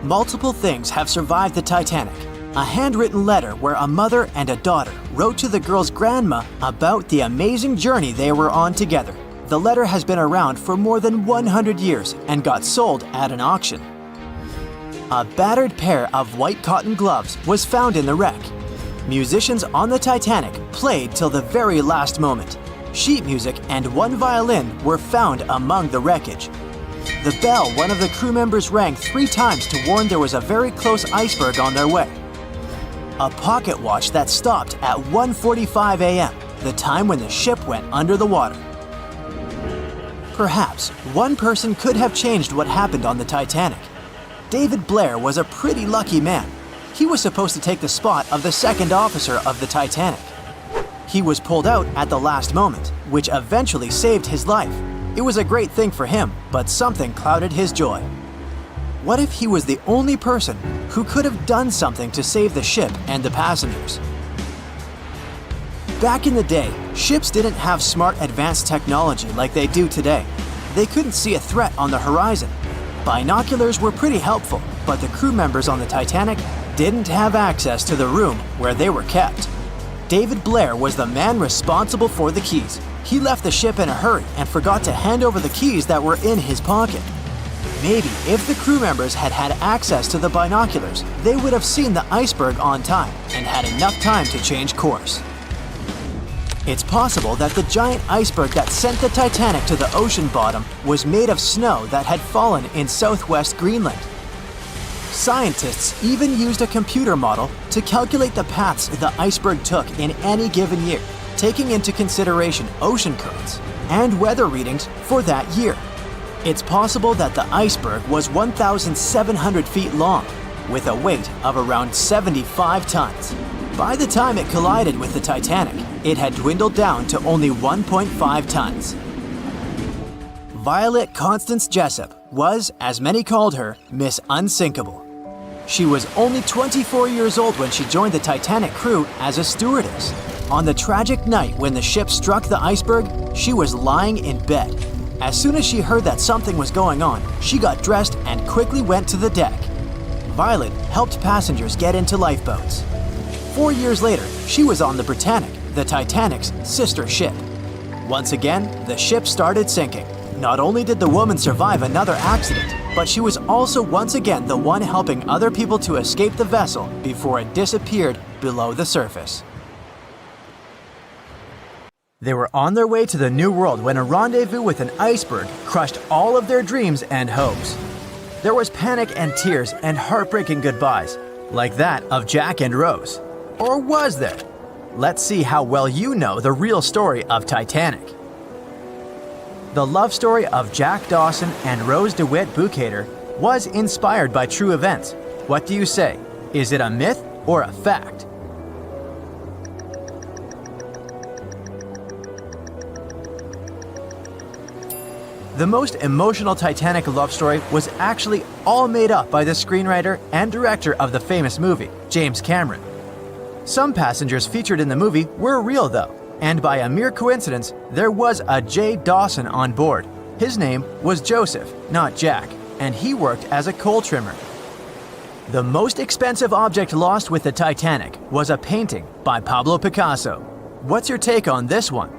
Multiple things have survived the Titanic. A handwritten letter where a mother and a daughter wrote to the girl's grandma about the amazing journey they were on together. The letter has been around for more than 100 years and got sold at an auction. A battered pair of white cotton gloves was found in the wreck. Musicians on the Titanic played till the very last moment. Sheet music and one violin were found among the wreckage. The bell one of the crew members rang 3 times to warn there was a very close iceberg on their way. A pocket watch that stopped at 1:45 a.m., the time when the ship went under the water. Perhaps one person could have changed what happened on the Titanic. David Blair was a pretty lucky man. He was supposed to take the spot of the second officer of the Titanic. He was pulled out at the last moment, which eventually saved his life. It was a great thing for him, but something clouded his joy. What if he was the only person who could have done something to save the ship and the passengers? Back in the day, ships didn't have smart advanced technology like they do today. They couldn't see a threat on the horizon. Binoculars were pretty helpful, but the crew members on the Titanic didn't have access to the room where they were kept. David Blair was the man responsible for the keys. He left the ship in a hurry and forgot to hand over the keys that were in his pocket. Maybe if the crew members had had access to the binoculars, they would have seen the iceberg on time and had enough time to change course. It's possible that the giant iceberg that sent the Titanic to the ocean bottom was made of snow that had fallen in southwest Greenland. Scientists even used a computer model to calculate the paths the iceberg took in any given year, taking into consideration ocean currents and weather readings for that year. It's possible that the iceberg was 1,700 feet long, with a weight of around 75 tons. By the time it collided with the Titanic, it had dwindled down to only 1.5 tons. Violet Constance Jessup was, as many called her, Miss Unsinkable. She was only 24 years old when she joined the Titanic crew as a stewardess. On the tragic night when the ship struck the iceberg, she was lying in bed. As soon as she heard that something was going on, she got dressed and quickly went to the deck. Violet helped passengers get into lifeboats. 4 years later, she was on the Britannic, the Titanic's sister ship. Once again, the ship started sinking. Not only did the woman survive another accident, but she was also once again the one helping other people to escape the vessel before it disappeared below the surface. They were on their way to the New World when a rendezvous with an iceberg crushed all of their dreams and hopes. There was panic and tears and heartbreaking goodbyes, like that of Jack and Rose. Or was there? Let's see how well you know the real story of Titanic. The love story of Jack Dawson and Rose DeWitt Bukater was inspired by true events. What do you say? Is it a myth or a fact? The most emotional Titanic love story was actually all made up by the screenwriter and director of the famous movie, James Cameron. Some passengers featured in the movie were real though, and by a mere coincidence, there was a J. Dawson on board. His name was Joseph, not Jack, and he worked as a coal trimmer. The most expensive object lost with the Titanic was a painting by Pablo Picasso. What's your take on this one?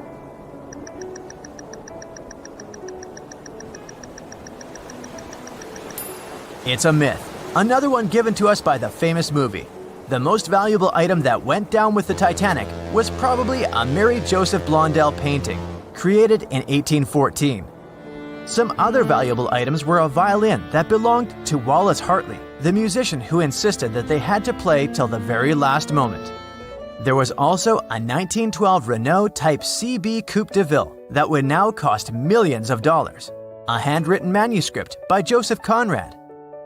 It's a myth, another one given to us by the famous movie. The most valuable item that went down with the Titanic was probably a Mary Joseph Blondell painting, created in 1814. Some other valuable items were a violin that belonged to Wallace Hartley, the musician who insisted that they had to play till the very last moment. There was also a 1912 Renault Type CB Coupe de Ville that would now cost millions of dollars, a handwritten manuscript by Joseph Conrad,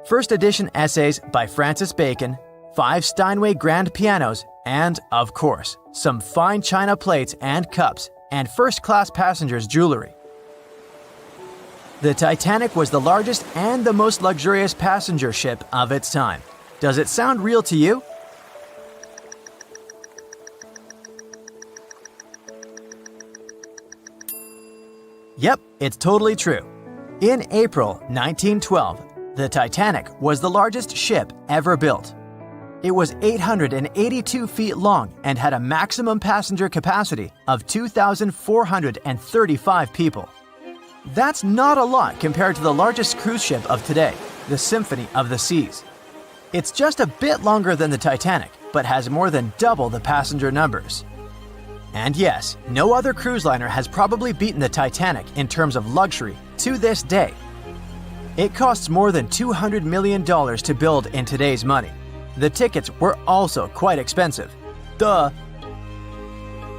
first edition essays by Francis Bacon, 5 Steinway grand pianos, and, of course, some fine china plates and cups, and first-class passengers' jewelry. The Titanic was the largest and the most luxurious passenger ship of its time. Does it sound real to you? Yep, it's totally true. In April 1912, the Titanic was the largest ship ever built. It was 882 feet long and had a maximum passenger capacity of 2,435 people. That's not a lot compared to the largest cruise ship of today, the Symphony of the Seas. It's just a bit longer than the Titanic, but has more than double the passenger numbers. And yes, no other cruise liner has probably beaten the Titanic in terms of luxury to this day. It costs more than $200 million to build in today's money. The tickets were also quite expensive. Duh!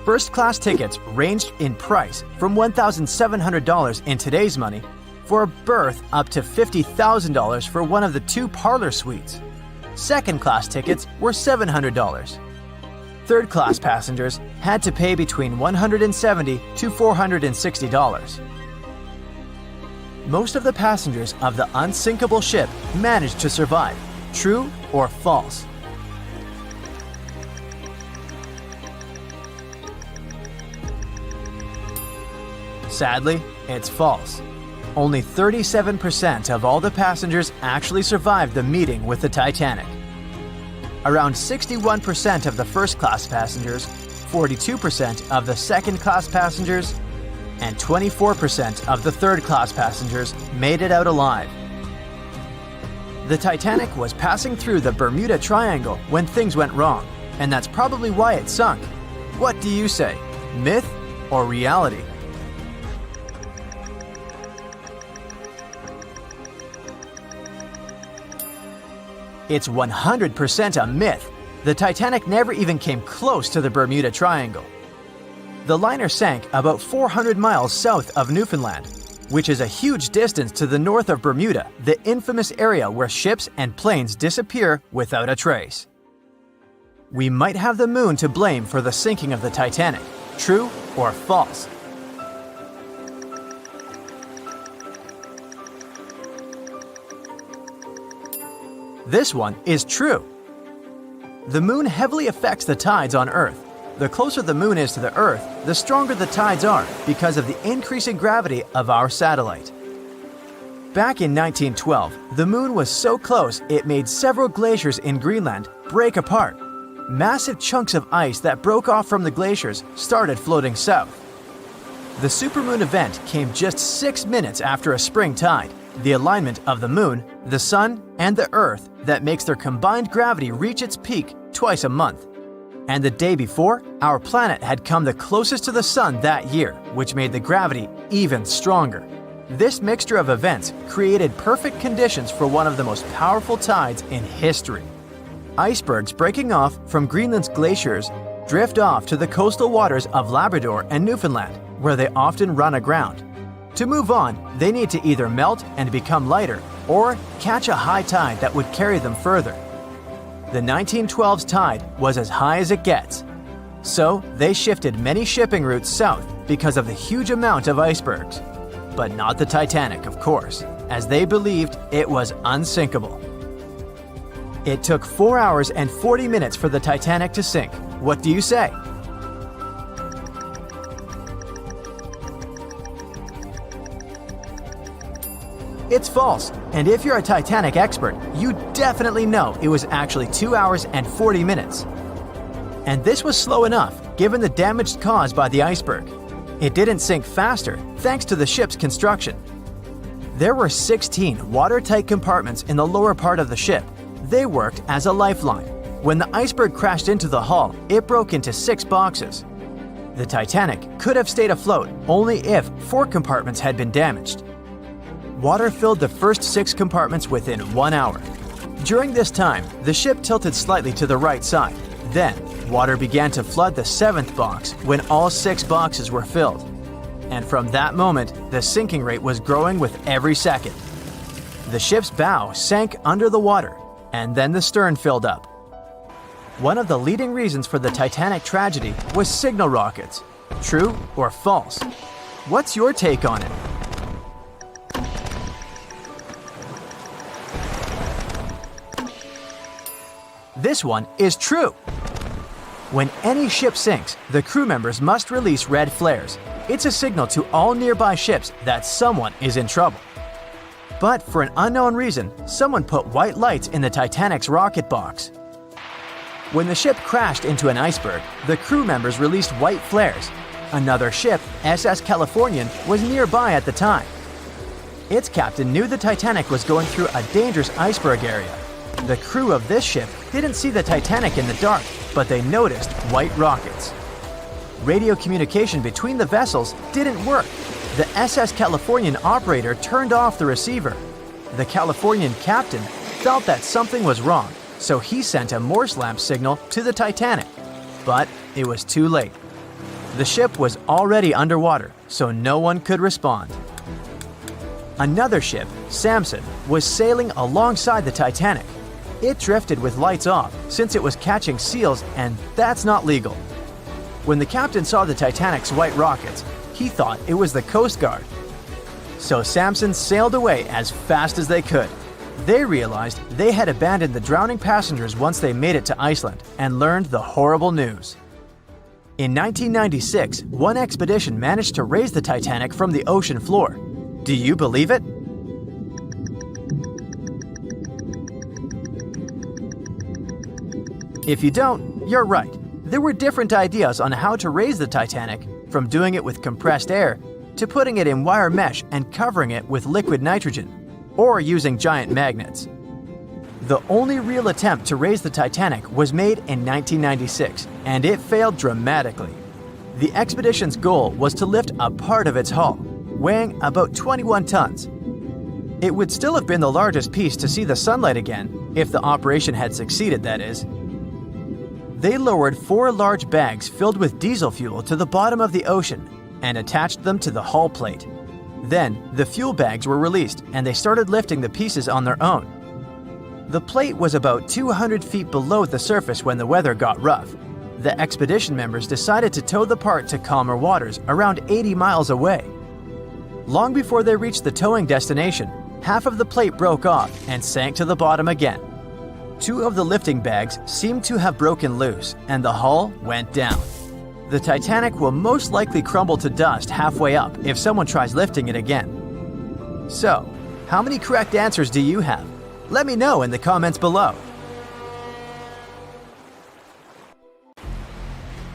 First-class tickets ranged in price from $1,700 in today's money for a berth up to $50,000 for one of the 2 parlor suites. Second-class tickets were $700. Third-class passengers had to pay between $170 to $460. Most of the passengers of the unsinkable ship managed to survive. True or false? Sadly, it's false. Only 37% of all the passengers actually survived the meeting with the Titanic. Around 61% of the first-class passengers, 42% of the second-class passengers, and 24% of the third-class passengers made it out alive. The Titanic was passing through the Bermuda Triangle when things went wrong, and that's probably why it sunk. What do you say, myth or reality? It's 100% a myth. The Titanic never even came close to the Bermuda Triangle. The liner sank about 400 miles south of Newfoundland, which is a huge distance to the north of Bermuda, the infamous area where ships and planes disappear without a trace. We might have the moon to blame for the sinking of the Titanic. True or false? This one is true. The moon heavily affects the tides on Earth. The closer the moon is to the Earth, the stronger the tides are because of the increasing gravity of our satellite. Back in 1912, the moon was so close it made several glaciers in Greenland break apart. Massive chunks of ice that broke off from the glaciers started floating south. The supermoon event came just 6 minutes after a spring tide, the alignment of the moon, the sun, and the earth that makes their combined gravity reach its peak twice a month. And the day before, our planet had come the closest to the sun that year, which made the gravity even stronger. This mixture of events created perfect conditions for one of the most powerful tides in history. Icebergs breaking off from Greenland's glaciers drift off to the coastal waters of Labrador and Newfoundland, where they often run aground. To move on, they need to either melt and become lighter or catch a high tide that would carry them further. The 1912's tide was as high as it gets. So they shifted many shipping routes south because of the huge amount of icebergs. But not the Titanic, of course, as they believed it was unsinkable. It took 4 hours and 40 minutes for the Titanic to sink. What do you say? It's false, and if you're a Titanic expert, you definitely know it was actually 2 hours and 40 minutes. And this was slow enough, given the damage caused by the iceberg. It didn't sink faster, thanks to the ship's construction. There were 16 watertight compartments in the lower part of the ship. They worked as a lifeline. When the iceberg crashed into the hull, it broke into 6 boxes. The Titanic could have stayed afloat only if 4 compartments had been damaged. Water filled the first 6 compartments within 1 hour. During this time, the ship tilted slightly to the right side. Then, water began to flood the 7th box when all 6 boxes were filled. And from that moment, the sinking rate was growing with every second. The ship's bow sank under the water, and then the stern filled up. One of the leading reasons for the Titanic tragedy was signal rockets. True or false? What's your take on it? This one is true. When any ship sinks, the crew members must release red flares. It's a signal to all nearby ships that someone is in trouble. But for an unknown reason, someone put white lights in the Titanic's rocket box. When the ship crashed into an iceberg, the crew members released white flares. Another ship, SS Californian, was nearby at the time. Its captain knew the Titanic was going through a dangerous iceberg area. The crew of this ship didn't see the Titanic in the dark, but they noticed white rockets. Radio communication between the vessels didn't work. The SS Californian operator turned off the receiver. The Californian captain felt that something was wrong, so he sent a Morse lamp signal to the Titanic. But it was too late. The ship was already underwater, so no one could respond. Another ship, Samson, was sailing alongside the Titanic. It drifted with lights off since it was catching seals, and that's not legal. When the captain saw the Titanic's white rockets, he thought it was the Coast Guard. So Samson sailed away as fast as they could. They realized they had abandoned the drowning passengers once they made it to Iceland and learned the horrible news. In 1996, one expedition managed to raise the Titanic from the ocean floor. Do you believe it? If you don't, you're right. There were different ideas on how to raise the Titanic, from doing it with compressed air to putting it in wire mesh and covering it with liquid nitrogen, or using giant magnets. The only real attempt to raise the Titanic was made in 1996, and it failed dramatically. The expedition's goal was to lift a part of its hull, weighing about 21 tons. It would still have been the largest piece to see the sunlight again, if the operation had succeeded, that is. They lowered 4 large bags filled with diesel fuel to the bottom of the ocean and attached them to the hull plate. Then, the fuel bags were released and they started lifting the pieces on their own. The plate was about 200 feet below the surface when the weather got rough. The expedition members decided to tow the part to calmer waters around 80 miles away. Long before they reached the towing destination, half of the plate broke off and sank to the bottom again. 2 of the lifting bags seemed to have broken loose, and the hull went down. The Titanic will most likely crumble to dust halfway up if someone tries lifting it again. So, how many correct answers do you have? Let me know in the comments below.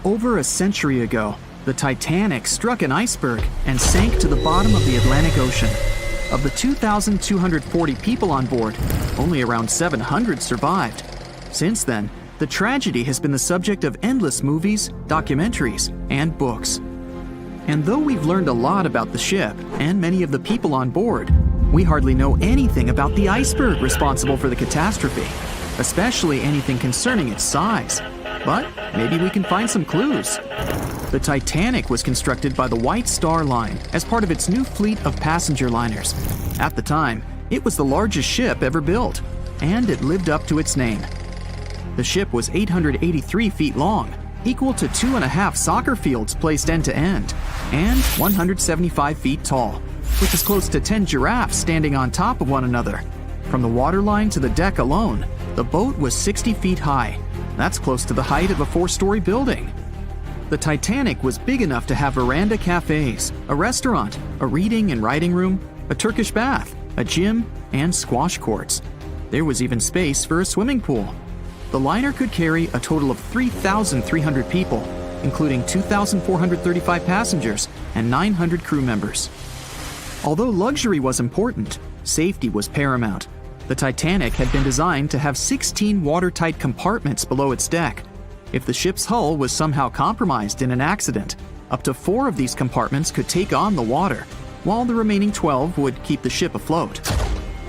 Over a century ago, the Titanic struck an iceberg and sank to the bottom of the Atlantic Ocean. Of the 2,240 people on board, only around 700 survived. Since then, the tragedy has been the subject of endless movies, documentaries, and books. And though we've learned a lot about the ship and many of the people on board, we hardly know anything about the iceberg responsible for the catastrophe, especially anything concerning its size. But maybe we can find some clues. The Titanic was constructed by the White Star Line as part of its new fleet of passenger liners. At the time, it was the largest ship ever built, and it lived up to its name. The ship was 883 feet long, equal to 2.5 soccer fields placed end to end, and 175 feet tall, which is close to 10 giraffes standing on top of one another. From the waterline to the deck alone, the boat was 60 feet high. That's close to the height of a 4-story building. The Titanic was big enough to have veranda cafes, a restaurant, a reading and writing room, a Turkish bath, a gym, and squash courts. There was even space for a swimming pool. The liner could carry a total of 3,300 people, including 2,435 passengers and 900 crew members. Although luxury was important, safety was paramount. The Titanic had been designed to have 16 watertight compartments below its deck. If the ship's hull was somehow compromised in an accident, up to 4 of these compartments could take on the water, while the remaining 12 would keep the ship afloat.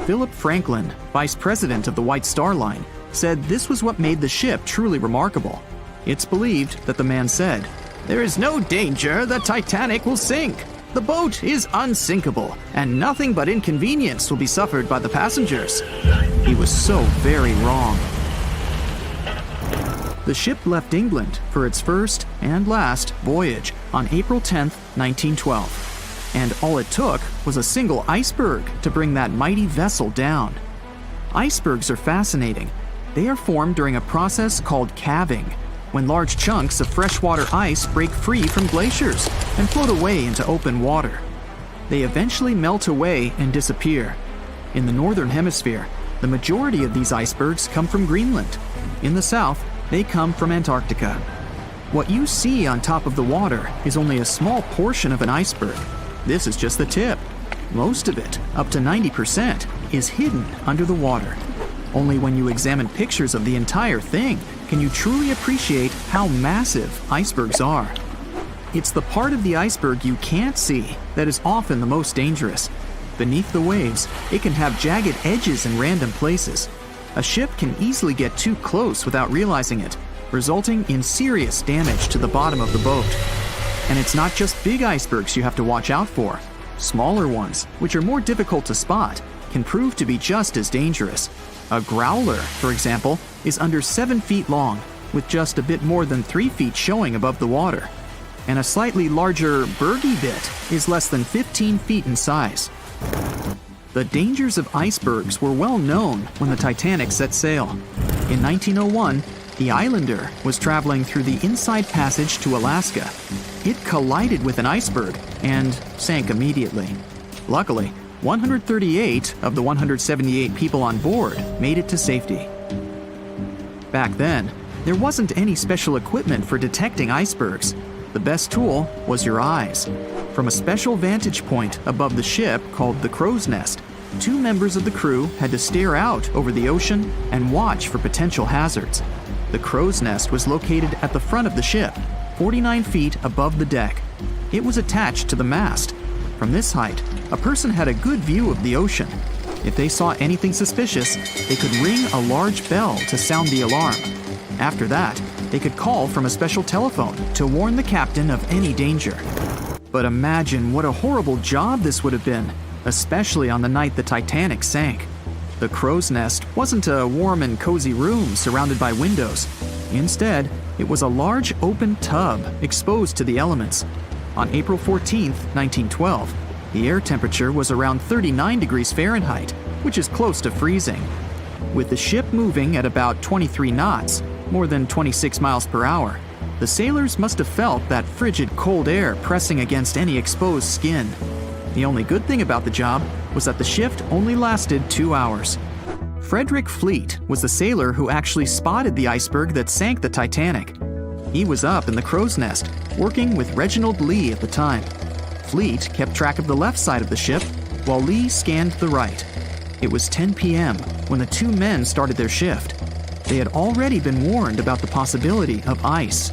Philip Franklin, vice president of the White Star Line, said this was what made the ship truly remarkable. It's believed that the man said, "There is no danger the Titanic will sink. The boat is unsinkable, and nothing but inconvenience will be suffered by the passengers." He was so very wrong. The ship left England for its first and last voyage on April 10, 1912. And all it took was a single iceberg to bring that mighty vessel down. Icebergs are fascinating. They are formed during a process called calving, when large chunks of freshwater ice break free from glaciers and float away into open water. They eventually melt away and disappear. In the northern hemisphere, the majority of these icebergs come from Greenland. In the south, they come from Antarctica. What you see on top of the water is only a small portion of an iceberg. This is just the tip. Most of it, up to 90%, is hidden under the water. Only when you examine pictures of the entire thing can you truly appreciate how massive icebergs are. It's the part of the iceberg you can't see that is often the most dangerous. Beneath the waves, it can have jagged edges in random places. A ship can easily get too close without realizing it, resulting in serious damage to the bottom of the boat. And it's not just big icebergs you have to watch out for. Smaller ones, which are more difficult to spot, can prove to be just as dangerous. A growler, for example, is under 7 feet long, with just a bit more than 3 feet showing above the water. And a slightly larger bergy bit is less than 15 feet in size. The dangers of icebergs were well known when the Titanic set sail. In 1901, the Islander was traveling through the inside passage to Alaska. It collided with an iceberg and sank immediately. Luckily, 138 of the 178 people on board made it to safety. Back then, there wasn't any special equipment for detecting icebergs. The best tool was your eyes. From a special vantage point above the ship called the crow's nest, 2 members of the crew had to stare out over the ocean and watch for potential hazards. The crow's nest was located at the front of the ship, 49 feet above the deck. It was attached to the mast. From this height, a person had a good view of the ocean. If they saw anything suspicious, they could ring a large bell to sound the alarm. After that, they could call from a special telephone to warn the captain of any danger. But imagine what a horrible job this would have been, especially on the night the Titanic sank. The crow's nest wasn't a warm and cozy room surrounded by windows. Instead, it was a large open tub exposed to the elements. On April 14, 1912, the air temperature was around 39 degrees Fahrenheit, which is close to freezing. With the ship moving at about 23 knots, more than 26 miles per hour, the sailors must have felt that frigid cold air pressing against any exposed skin. The only good thing about the job was that the shift only lasted 2 hours. Frederick Fleet was the sailor who actually spotted the iceberg that sank the Titanic. He was up in the crow's nest, working with Reginald Lee at the time. Fleet kept track of the left side of the ship, while Lee scanned the right. It was 10 p.m. when the two men started their shift. They had already been warned about the possibility of ice.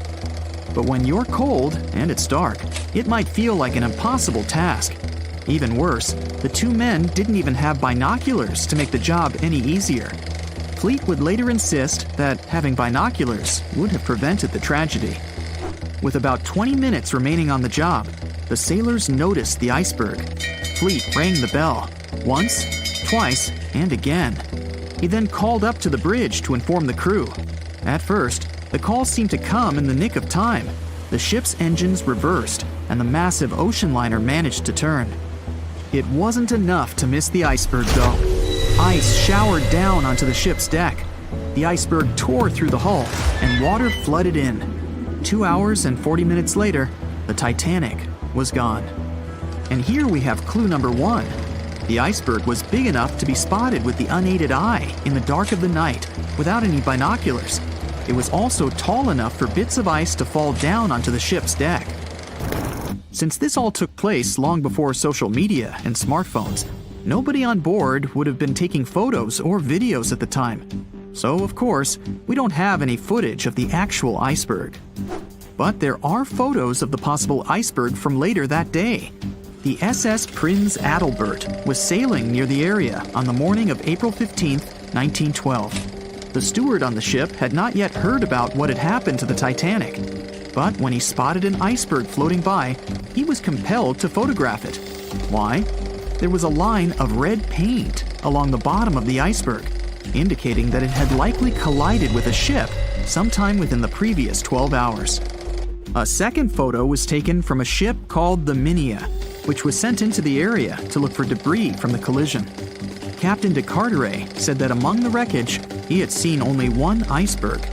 But when you're cold and it's dark, it might feel like an impossible task. Even worse, the two men didn't even have binoculars to make the job any easier. Fleet would later insist that having binoculars would have prevented the tragedy. With about 20 minutes remaining on the job, the sailors noticed the iceberg. Fleet rang the bell, once, twice, and again. He then called up to the bridge to inform the crew. At first, the call seemed to come in the nick of time. The ship's engines reversed, and the massive ocean liner managed to turn. It wasn't enough to miss the iceberg, though. Ice showered down onto the ship's deck. The iceberg tore through the hull, and water flooded in. 2 hours and 40 minutes later, the Titanic was gone. And here we have clue number 1. The iceberg was big enough to be spotted with the unaided eye in the dark of the night without any binoculars. It was also tall enough for bits of ice to fall down onto the ship's deck. Since this all took place long before social media and smartphones, nobody on board would have been taking photos or videos at the time. So, of course, we don't have any footage of the actual iceberg. But there are photos of the possible iceberg from later that day. The SS Prinz Adalbert was sailing near the area on the morning of April 15, 1912. The steward on the ship had not yet heard about what had happened to the Titanic. But when he spotted an iceberg floating by, he was compelled to photograph it. Why? There was a line of red paint along the bottom of the iceberg, indicating that it had likely collided with a ship sometime within the previous 12 hours. A second photo was taken from a ship called the Minia, which was sent into the area to look for debris from the collision. Captain de Carteret said that among the wreckage, he had seen only one iceberg.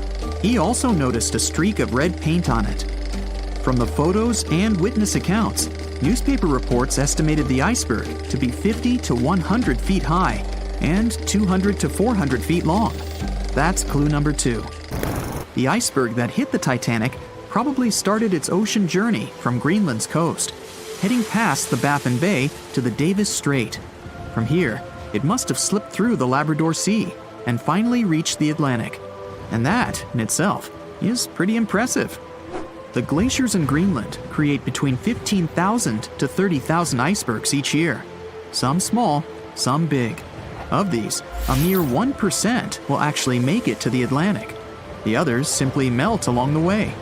He also noticed a streak of red paint on it. From the photos and witness accounts, newspaper reports estimated the iceberg to be 50 to 100 feet high and 200 to 400 feet long. That's clue number 2. The iceberg that hit the Titanic probably started its ocean journey from Greenland's coast, heading past the Baffin Bay to the Davis Strait. From here, it must have slipped through the Labrador Sea and finally reached the Atlantic. And that, in itself, is pretty impressive. The glaciers in Greenland create between 15,000 to 30,000 icebergs each year. Some small, some big. Of these, a mere 1% will actually make it to the Atlantic. The others simply melt along the way.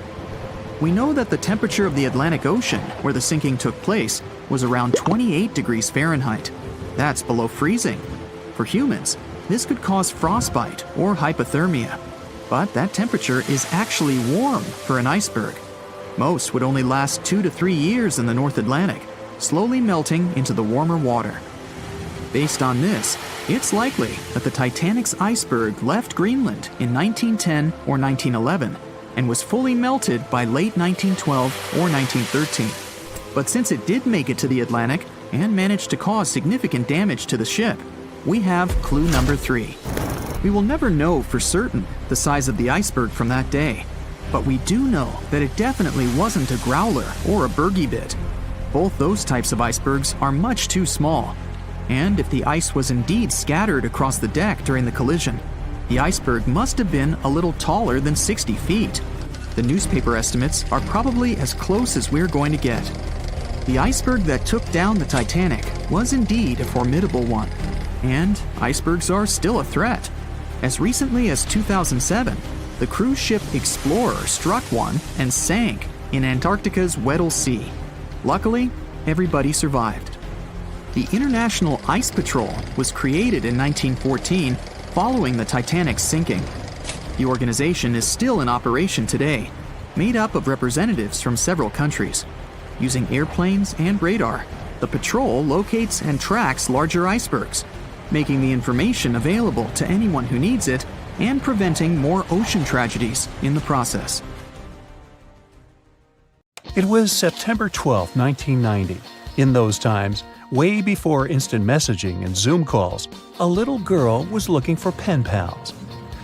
We know that the temperature of the Atlantic Ocean, where the sinking took place, was around 28 degrees Fahrenheit. That's below freezing. For humans, this could cause frostbite or hypothermia. But that temperature is actually warm for an iceberg. Most would only last 2 to 3 years in the North Atlantic, slowly melting into the warmer water. Based on this, it's likely that the Titanic's iceberg left Greenland in 1910 or 1911 and was fully melted by late 1912 or 1913. But since it did make it to the Atlantic and managed to cause significant damage to the ship, we have clue number 3. We will never know for certain the size of the iceberg from that day, but we do know that it definitely wasn't a growler or a bergy bit. Both those types of icebergs are much too small. And if the ice was indeed scattered across the deck during the collision, the iceberg must have been a little taller than 60 feet. The newspaper estimates are probably as close as we're going to get. The iceberg that took down the Titanic was indeed a formidable one. And icebergs are still a threat. As recently as 2007, the cruise ship Explorer struck one and sank in Antarctica's Weddell Sea. Luckily, everybody survived. The International Ice Patrol was created in 1914 following the Titanic's sinking. The organization is still in operation today, made up of representatives from several countries. Using airplanes and radar, the patrol locates and tracks larger icebergs, making the information available to anyone who needs it and preventing more ocean tragedies in the process. It was September 12, 1990. In those times, way before instant messaging and Zoom calls, a little girl was looking for pen pals.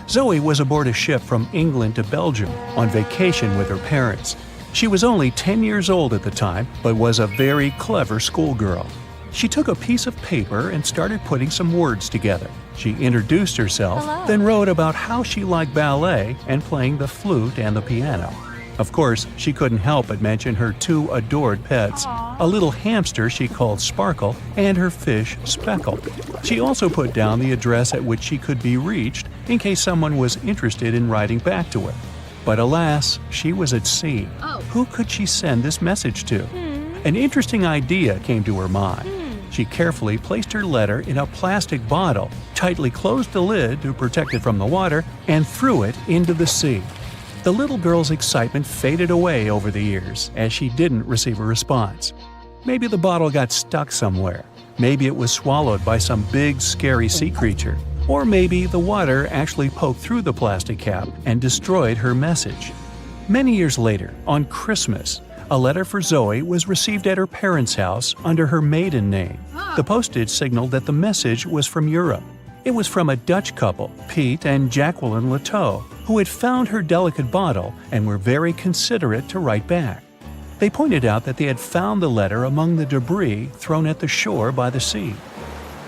Zoe was aboard a ship from England to Belgium on vacation with her parents. She was only 10 years old at the time, but was a very clever schoolgirl. She took a piece of paper and started putting some words together. She introduced herself, then wrote about how she liked ballet and playing the flute and the piano. Of course, she couldn't help but mention her two adored pets, a little hamster she called Sparkle and her fish Speckle. She also put down the address at which she could be reached in case someone was interested in writing back to her. But alas, she was at sea. Who could she send this message to? An interesting idea came to her mind. She carefully placed her letter in a plastic bottle, tightly closed the lid to protect it from the water, and threw it into the sea. The little girl's excitement faded away over the years as she didn't receive a response. Maybe the bottle got stuck somewhere. Maybe it was swallowed by some big, scary sea creature. Or maybe the water actually poked through the plastic cap and destroyed her message. Many years later, on Christmas, a letter for Zoe was received at her parents' house under her maiden name. The postage signaled that the message was from Europe. It was from a Dutch couple, Piet and Jacqueline Leteau, who had found her delicate bottle and were very considerate to write back. They pointed out that they had found the letter among the debris thrown at the shore by the sea.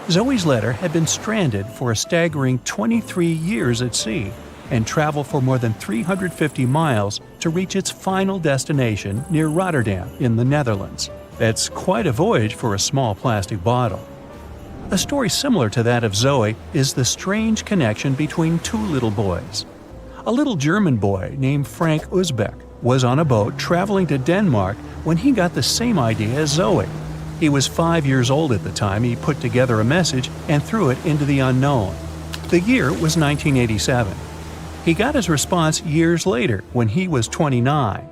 Zoe's letter had been stranded for a staggering 23 years at sea and traveled for more than 350 miles to reach its final destination near Rotterdam in the Netherlands. That's quite a voyage for a small plastic bottle. A story similar to that of Zoe is the strange connection between two little boys. A little German boy named Frank Uzbek was on a boat traveling to Denmark when he got the same idea as Zoe. He was 5 years old at the time he put together a message and threw it into the unknown. The year was 1987. He got his response years later when he was 29.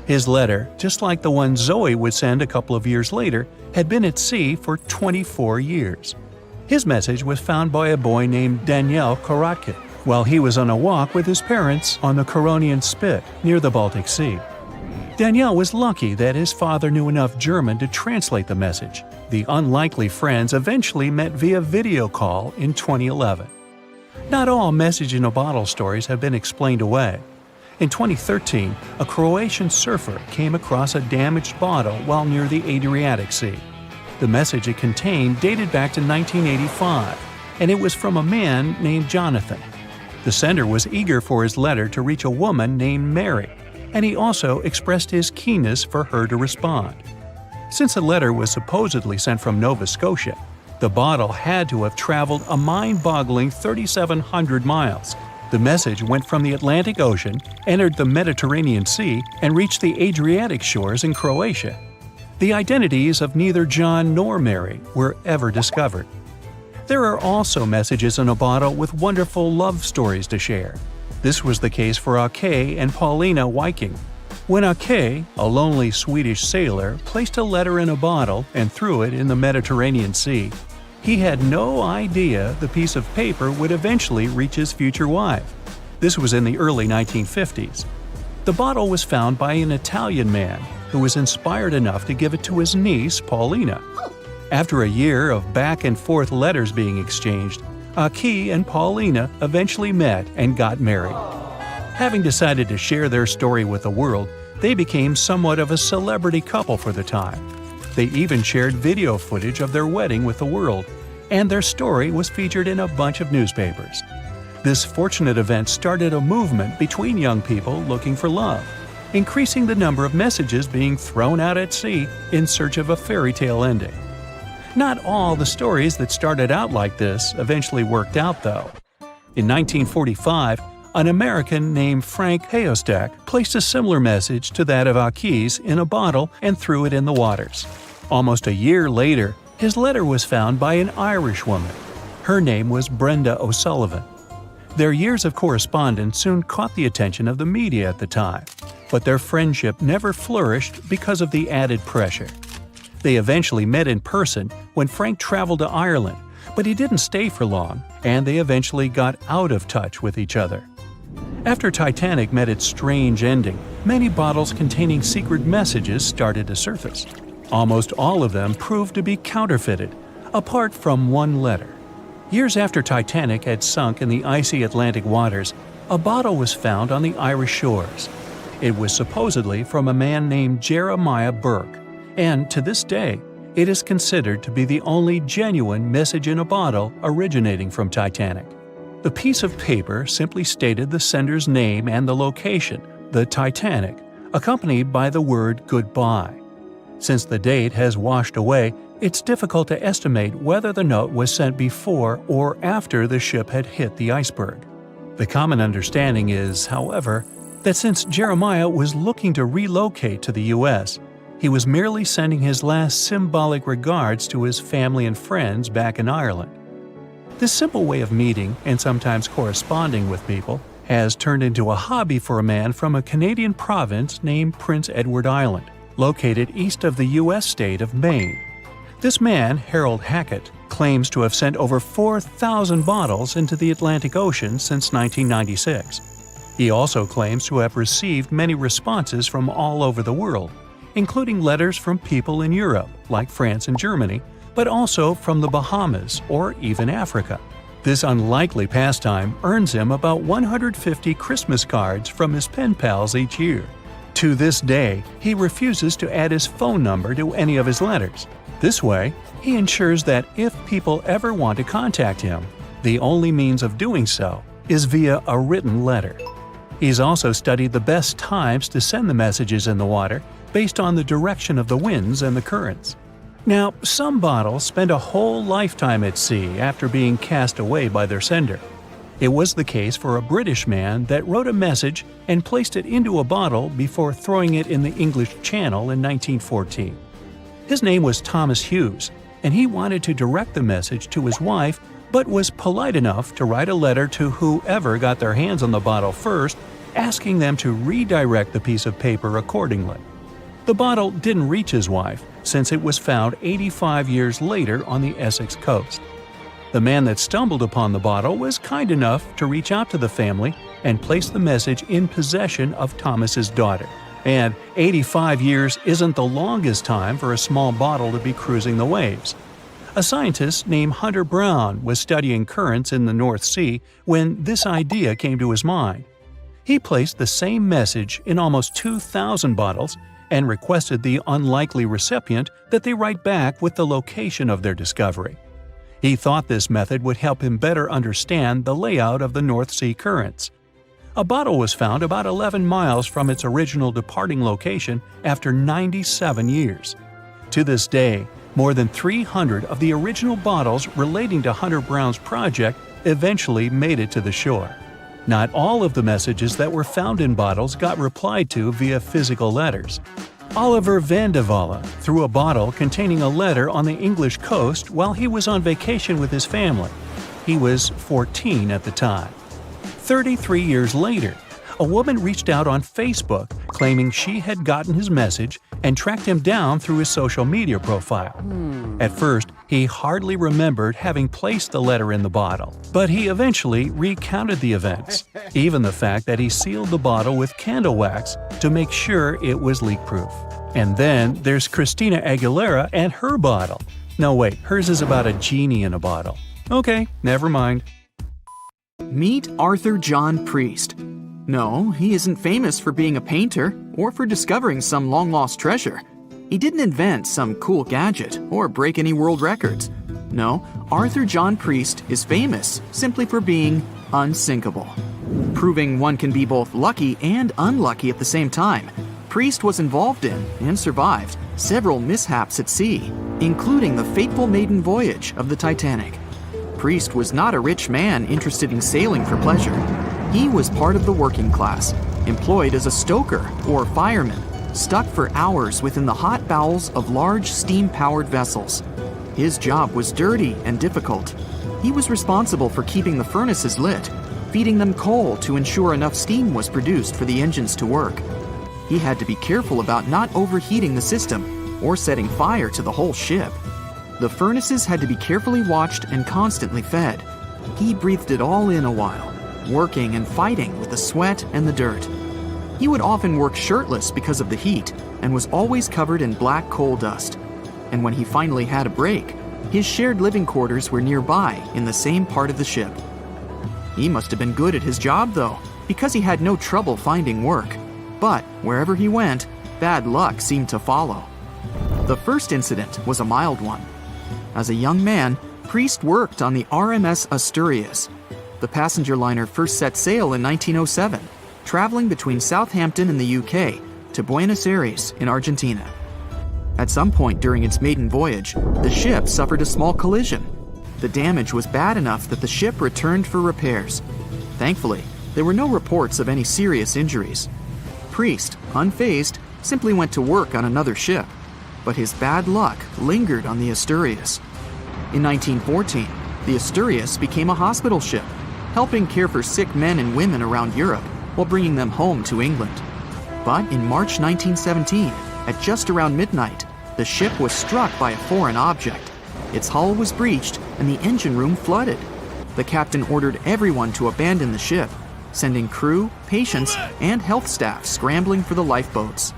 His letter, just like the one Zoe would send a couple of years later, had been at sea for 24 years. His message was found by a boy named Daniel Korotkin while he was on a walk with his parents on the Koronian Spit near the Baltic Sea. Daniel was lucky that his father knew enough German to translate the message. The unlikely friends eventually met via video call in 2011. Not all message-in-a-bottle stories have been explained away. In 2013, a Croatian surfer came across a damaged bottle while near the Adriatic Sea. The message it contained dated back to 1985, and it was from a man named Jonathan. The sender was eager for his letter to reach a woman named Mary, and he also expressed his keenness for her to respond. Since the letter was supposedly sent from Nova Scotia, the bottle had to have traveled a mind-boggling 3,700 miles. The message went from the Atlantic Ocean, entered the Mediterranean Sea, and reached the Adriatic shores in Croatia. The identities of neither John nor Mary were ever discovered. There are also messages in a bottle with wonderful love stories to share. This was the case for Ake and Paulina Viking. When Ake, a lonely Swedish sailor, placed a letter in a bottle and threw it in the Mediterranean Sea, he had no idea the piece of paper would eventually reach his future wife. This was in the early 1950s. The bottle was found by an Italian man who was inspired enough to give it to his niece, Paulina. After a year of back-and-forth letters being exchanged, Ake and Paulina eventually met and got married. Having decided to share their story with the world, they became somewhat of a celebrity couple for the time. They even shared video footage of their wedding with the world, and their story was featured in a bunch of newspapers. This fortunate event started a movement between young people looking for love, increasing the number of messages being thrown out at sea in search of a fairy tale ending. Not all the stories that started out like this eventually worked out, though. In 1945, an American named Frank Hayostak placed a similar message to that of Ake's in a bottle and threw it in the waters. Almost a year later, his letter was found by an Irish woman. Her name was Brenda O'Sullivan. Their years of correspondence soon caught the attention of the media at the time, but their friendship never flourished because of the added pressure. They eventually met in person when Frank traveled to Ireland, but he didn't stay for long, and they eventually got out of touch with each other. After Titanic met its strange ending, many bottles containing secret messages started to surface. Almost all of them proved to be counterfeited, apart from one letter. Years after Titanic had sunk in the icy Atlantic waters, a bottle was found on the Irish shores. It was supposedly from a man named Jeremiah Burke, and to this day, It is considered to be the only genuine message in a bottle originating from Titanic. The piece of paper simply stated the sender's name and the location, the Titanic, accompanied by the word goodbye. Since the date has washed away, it's difficult to estimate whether the note was sent before or after the ship had hit the iceberg. The common understanding is, however, that since Jeremiah was looking to relocate to the U.S., he was merely sending his last symbolic regards to his family and friends back in Ireland. This simple way of meeting and sometimes corresponding with people has turned into a hobby for a man from a Canadian province named Prince Edward Island, located east of the U.S. state of Maine. This man, Harold Hackett, claims to have sent over 4,000 bottles into the Atlantic Ocean since 1996. He also claims to have received many responses from all over the world, including letters from people in Europe, like France and Germany, but also from the Bahamas or even Africa. This unlikely pastime earns him about 150 Christmas cards from his pen pals each year. To this day, he refuses to add his phone number to any of his letters. This way, he ensures that if people ever want to contact him, the only means of doing so is via a written letter. He's also studied the best times to send the messages in the water based on the direction of the winds and the currents. Now, some bottles spend a whole lifetime at sea after being cast away by their sender. It was the case for a British man that wrote a message and placed it into a bottle before throwing it in the English Channel in 1914. His name was Thomas Hughes, and he wanted to direct the message to his wife, but was polite enough to write a letter to whoever got their hands on the bottle first, asking them to redirect the piece of paper accordingly. The bottle didn't reach his wife, since it was found 85 years later on the Essex coast. The man that stumbled upon the bottle was kind enough to reach out to the family and place the message in possession of Thomas's daughter. And 85 years isn't the longest time for a small bottle to be cruising the waves. A scientist named Hunter Brown was studying currents in the North Sea when this idea came to his mind. He placed the same message in almost 2,000 bottles and requested the unlikely recipient that they write back with the location of their discovery. He thought this method would help him better understand the layout of the North Sea currents. A bottle was found about 11 miles from its original departing location after 97 years. To this day, more than 300 of the original bottles relating to Hunter Brown's project eventually made it to the shore. Not all of the messages that were found in bottles got replied to via physical letters. Oliver van de Walle threw a bottle containing a letter on the English coast while he was on vacation with his family. He was 14 at the time. 33 years later, a woman reached out on Facebook claiming she had gotten his message and tracked him down through his social media profile. At first, he hardly remembered having placed the letter in the bottle, but he eventually recounted the events, even the fact that he sealed the bottle with candle wax to make sure it was leak-proof. And then there's Christina Aguilera and her bottle. No wait, hers is about a genie in a bottle. Okay, never mind. Meet Arthur John Priest. No, he isn't famous for being a painter or for discovering some long-lost treasure. He didn't invent some cool gadget or break any world records. No, Arthur John Priest is famous simply for being unsinkable. Proving one can be both lucky and unlucky at the same time, Priest was involved in and survived several mishaps at sea, including the fateful maiden voyage of the Titanic. Priest was not a rich man interested in sailing for pleasure. He was part of the working class, employed as a stoker or fireman, stuck for hours within the hot bowels of large steam-powered vessels. His job was dirty and difficult. He was responsible for keeping the furnaces lit, feeding them coal to ensure enough steam was produced for the engines to work. He had to be careful about not overheating the system or setting fire to the whole ship. The furnaces had to be carefully watched and constantly fed. He breathed it all in a while, working and fighting with the sweat and the dirt. He would often work shirtless because of the heat and was always covered in black coal dust. And when he finally had a break, his shared living quarters were nearby in the same part of the ship. He must have been good at his job though, because he had no trouble finding work. But wherever he went, bad luck seemed to follow. The first incident was a mild one. As a young man, Priest worked on the RMS Asturias. The passenger liner first set sail in 1907, traveling between Southampton in the UK to Buenos Aires in Argentina. At some point during its maiden voyage, the ship suffered a small collision. The damage was bad enough that the ship returned for repairs. Thankfully, there were no reports of any serious injuries. Priest, unfazed, simply went to work on another ship, but his bad luck lingered on the Asturias. In 1914, the Asturias became a hospital ship, helping care for sick men and women around Europe while bringing them home to England. But in March 1917, at just around midnight, the ship was struck by a foreign object. Its hull was breached and the engine room flooded. The captain ordered everyone to abandon the ship, sending crew, patients, and health staff scrambling for the lifeboats.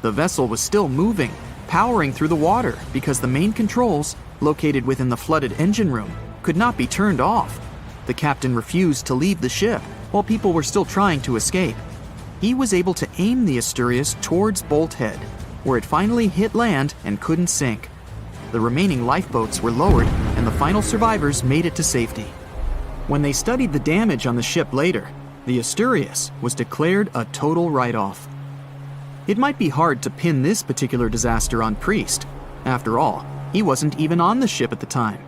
The vessel was still moving, powering through the water because the main controls, located within the flooded engine room, could not be turned off. The captain refused to leave the ship while people were still trying to escape. He was able to aim the Asturias towards Bolt Head, where it finally hit land and couldn't sink. The remaining lifeboats were lowered and the final survivors made it to safety. When they studied the damage on the ship later, the Asturias was declared a total write-off. It might be hard to pin this particular disaster on Priest. After all, he wasn't even on the ship at the time.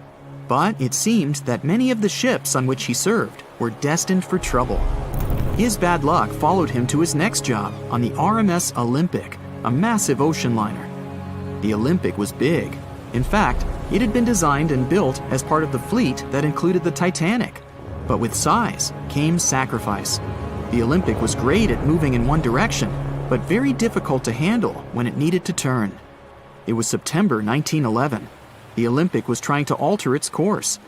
But it seemed that many of the ships on which he served were destined for trouble. His bad luck followed him to his next job on the RMS Olympic, a massive ocean liner. The Olympic was big. In fact, it had been designed and built as part of the fleet that included the Titanic. But with size came sacrifice. The Olympic was great at moving in one direction, but very difficult to handle when it needed to turn. It was September 1911. The Olympic was trying to alter its course.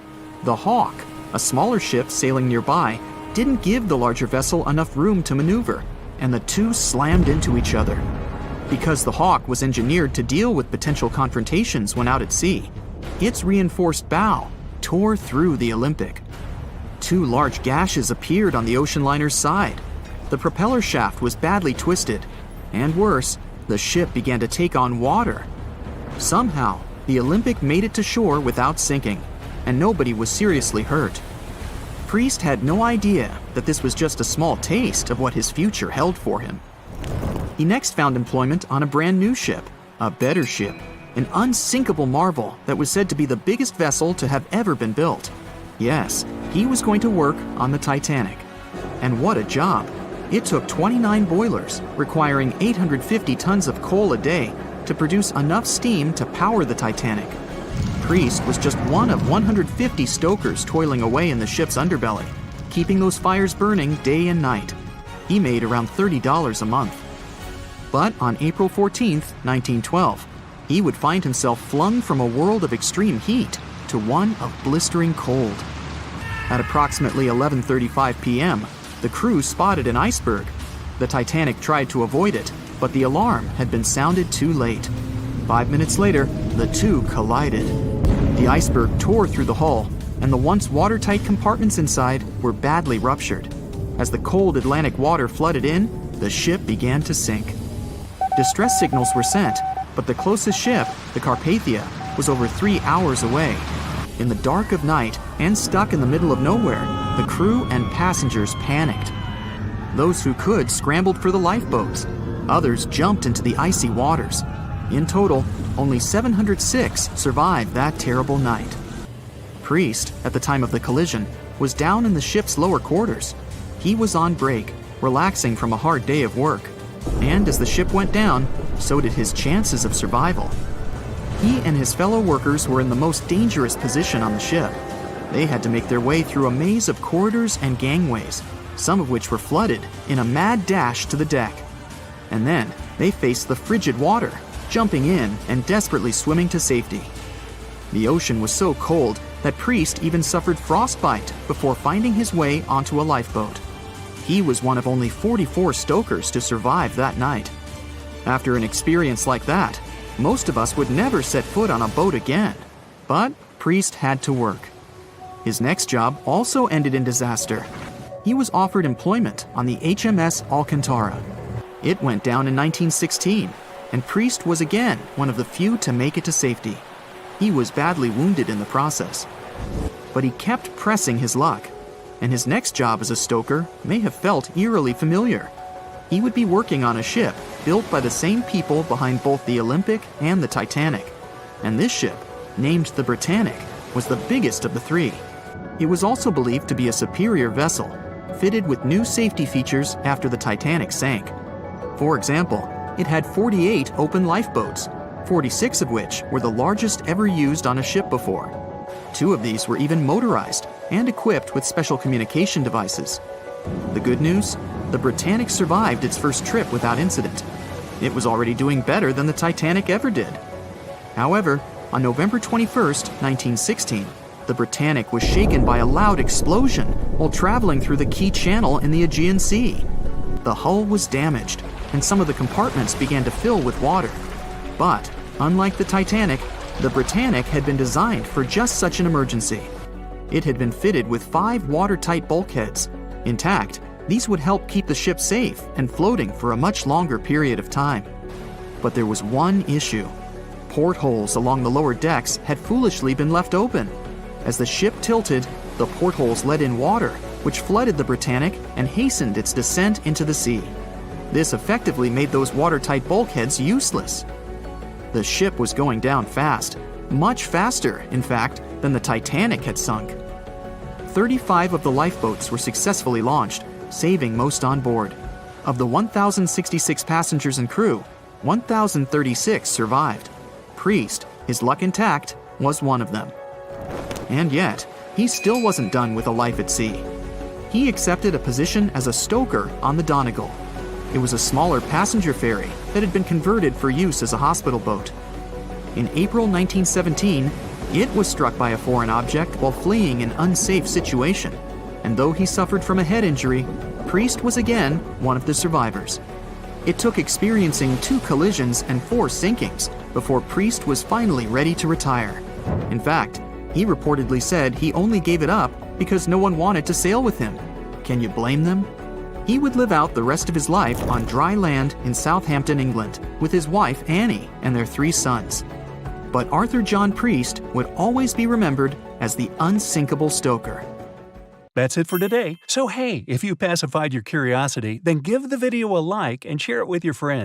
The Hawk, a smaller ship sailing nearby, didn't give the larger vessel enough room to maneuver, and the two slammed into each other. Because the Hawk was engineered to deal with potential confrontations when out at sea, its reinforced bow tore through the Olympic. Two large gashes appeared on the ocean liner's side. The propeller shaft was badly twisted, and worse, the ship began to take on water. Somehow, the Olympic made it to shore without sinking, and nobody was seriously hurt. Priest had no idea that this was just a small taste of what his future held for him. He next found employment on a brand new ship, a better ship, an unsinkable marvel that was said to be the biggest vessel to have ever been built. Yes, he was going to work on the Titanic. And what a job! It took 29 boilers, requiring 850 tons of coal a day to produce enough steam to power the Titanic. Priest was just one of 150 stokers toiling away in the ship's underbelly, keeping those fires burning day and night. He made around $30 a month. But on April 14, 1912, he would find himself flung from a world of extreme heat to one of blistering cold. At approximately 11:35 p.m., the crew spotted an iceberg. The Titanic tried to avoid it, but the alarm had been sounded too late. 5 minutes later, the two collided. The iceberg tore through the hull, and the once watertight compartments inside were badly ruptured. As the cold Atlantic water flooded in, the ship began to sink. Distress signals were sent, but the closest ship, the Carpathia, was over 3 hours away. In the dark of night and stuck in the middle of nowhere, the crew and passengers panicked. Those who could scrambled for the lifeboats. Others jumped into the icy waters. In total, only 706 survived that terrible night. Priest, at the time of the collision, was down in the ship's lower quarters. He was on break, relaxing from a hard day of work. And as the ship went down, so did his chances of survival. He and his fellow workers were in the most dangerous position on the ship. They had to make their way through a maze of corridors and gangways, some of which were flooded, in a mad dash to the deck. And then they faced the frigid water, jumping in and desperately swimming to safety. The ocean was so cold that Priest even suffered frostbite before finding his way onto a lifeboat. He was one of only 44 stokers to survive that night. After an experience like that, most of us would never set foot on a boat again. But Priest had to work. His next job also ended in disaster. He was offered employment on the HMS Alcantara. It went down in 1916, and Priest was again one of the few to make it to safety. He was badly wounded in the process. But he kept pressing his luck, and his next job as a stoker may have felt eerily familiar. He would be working on a ship built by the same people behind both the Olympic and the Titanic. And this ship, named the Britannic, was the biggest of the three. It was also believed to be a superior vessel, fitted with new safety features after the Titanic sank. For example, it had 48 open lifeboats, 46 of which were the largest ever used on a ship before. 2 of these were even motorized and equipped with special communication devices. The good news? The Britannic survived its first trip without incident. It was already doing better than the Titanic ever did. However, on November 21, 1916, the Britannic was shaken by a loud explosion while traveling through the key channel in the Aegean Sea. The hull was damaged, and some of the compartments began to fill with water. But, unlike the Titanic, the Britannic had been designed for just such an emergency. It had been fitted with 5 watertight bulkheads. Intact, these would help keep the ship safe and floating for a much longer period of time. But there was one issue. Portholes along the lower decks had foolishly been left open. As the ship tilted, the portholes let in water, which flooded the Britannic and hastened its descent into the sea. This effectively made those watertight bulkheads useless. The ship was going down fast, much faster, in fact, than the Titanic had sunk. 35 of the lifeboats were successfully launched, saving most on board. Of the 1,066 passengers and crew, 1,036 survived. Priest, his luck intact, was one of them. And yet, he still wasn't done with a life at sea. He accepted a position as a stoker on the Donegal. It was a smaller passenger ferry that had been converted for use as a hospital boat. In April 1917, it was struck by a foreign object while fleeing an unsafe situation, and though he suffered from a head injury, Priest was again one of the survivors. It took experiencing 2 collisions and 4 sinkings before Priest was finally ready to retire. In fact, he reportedly said he only gave it up because no one wanted to sail with him. Can you blame them? He would live out the rest of his life on dry land in Southampton, England, with his wife Annie and their 3 sons. But Arthur John Priest would always be remembered as the unsinkable stoker. That's it for today. So hey, if you pacified your curiosity, then give the video a like and share it with your friends.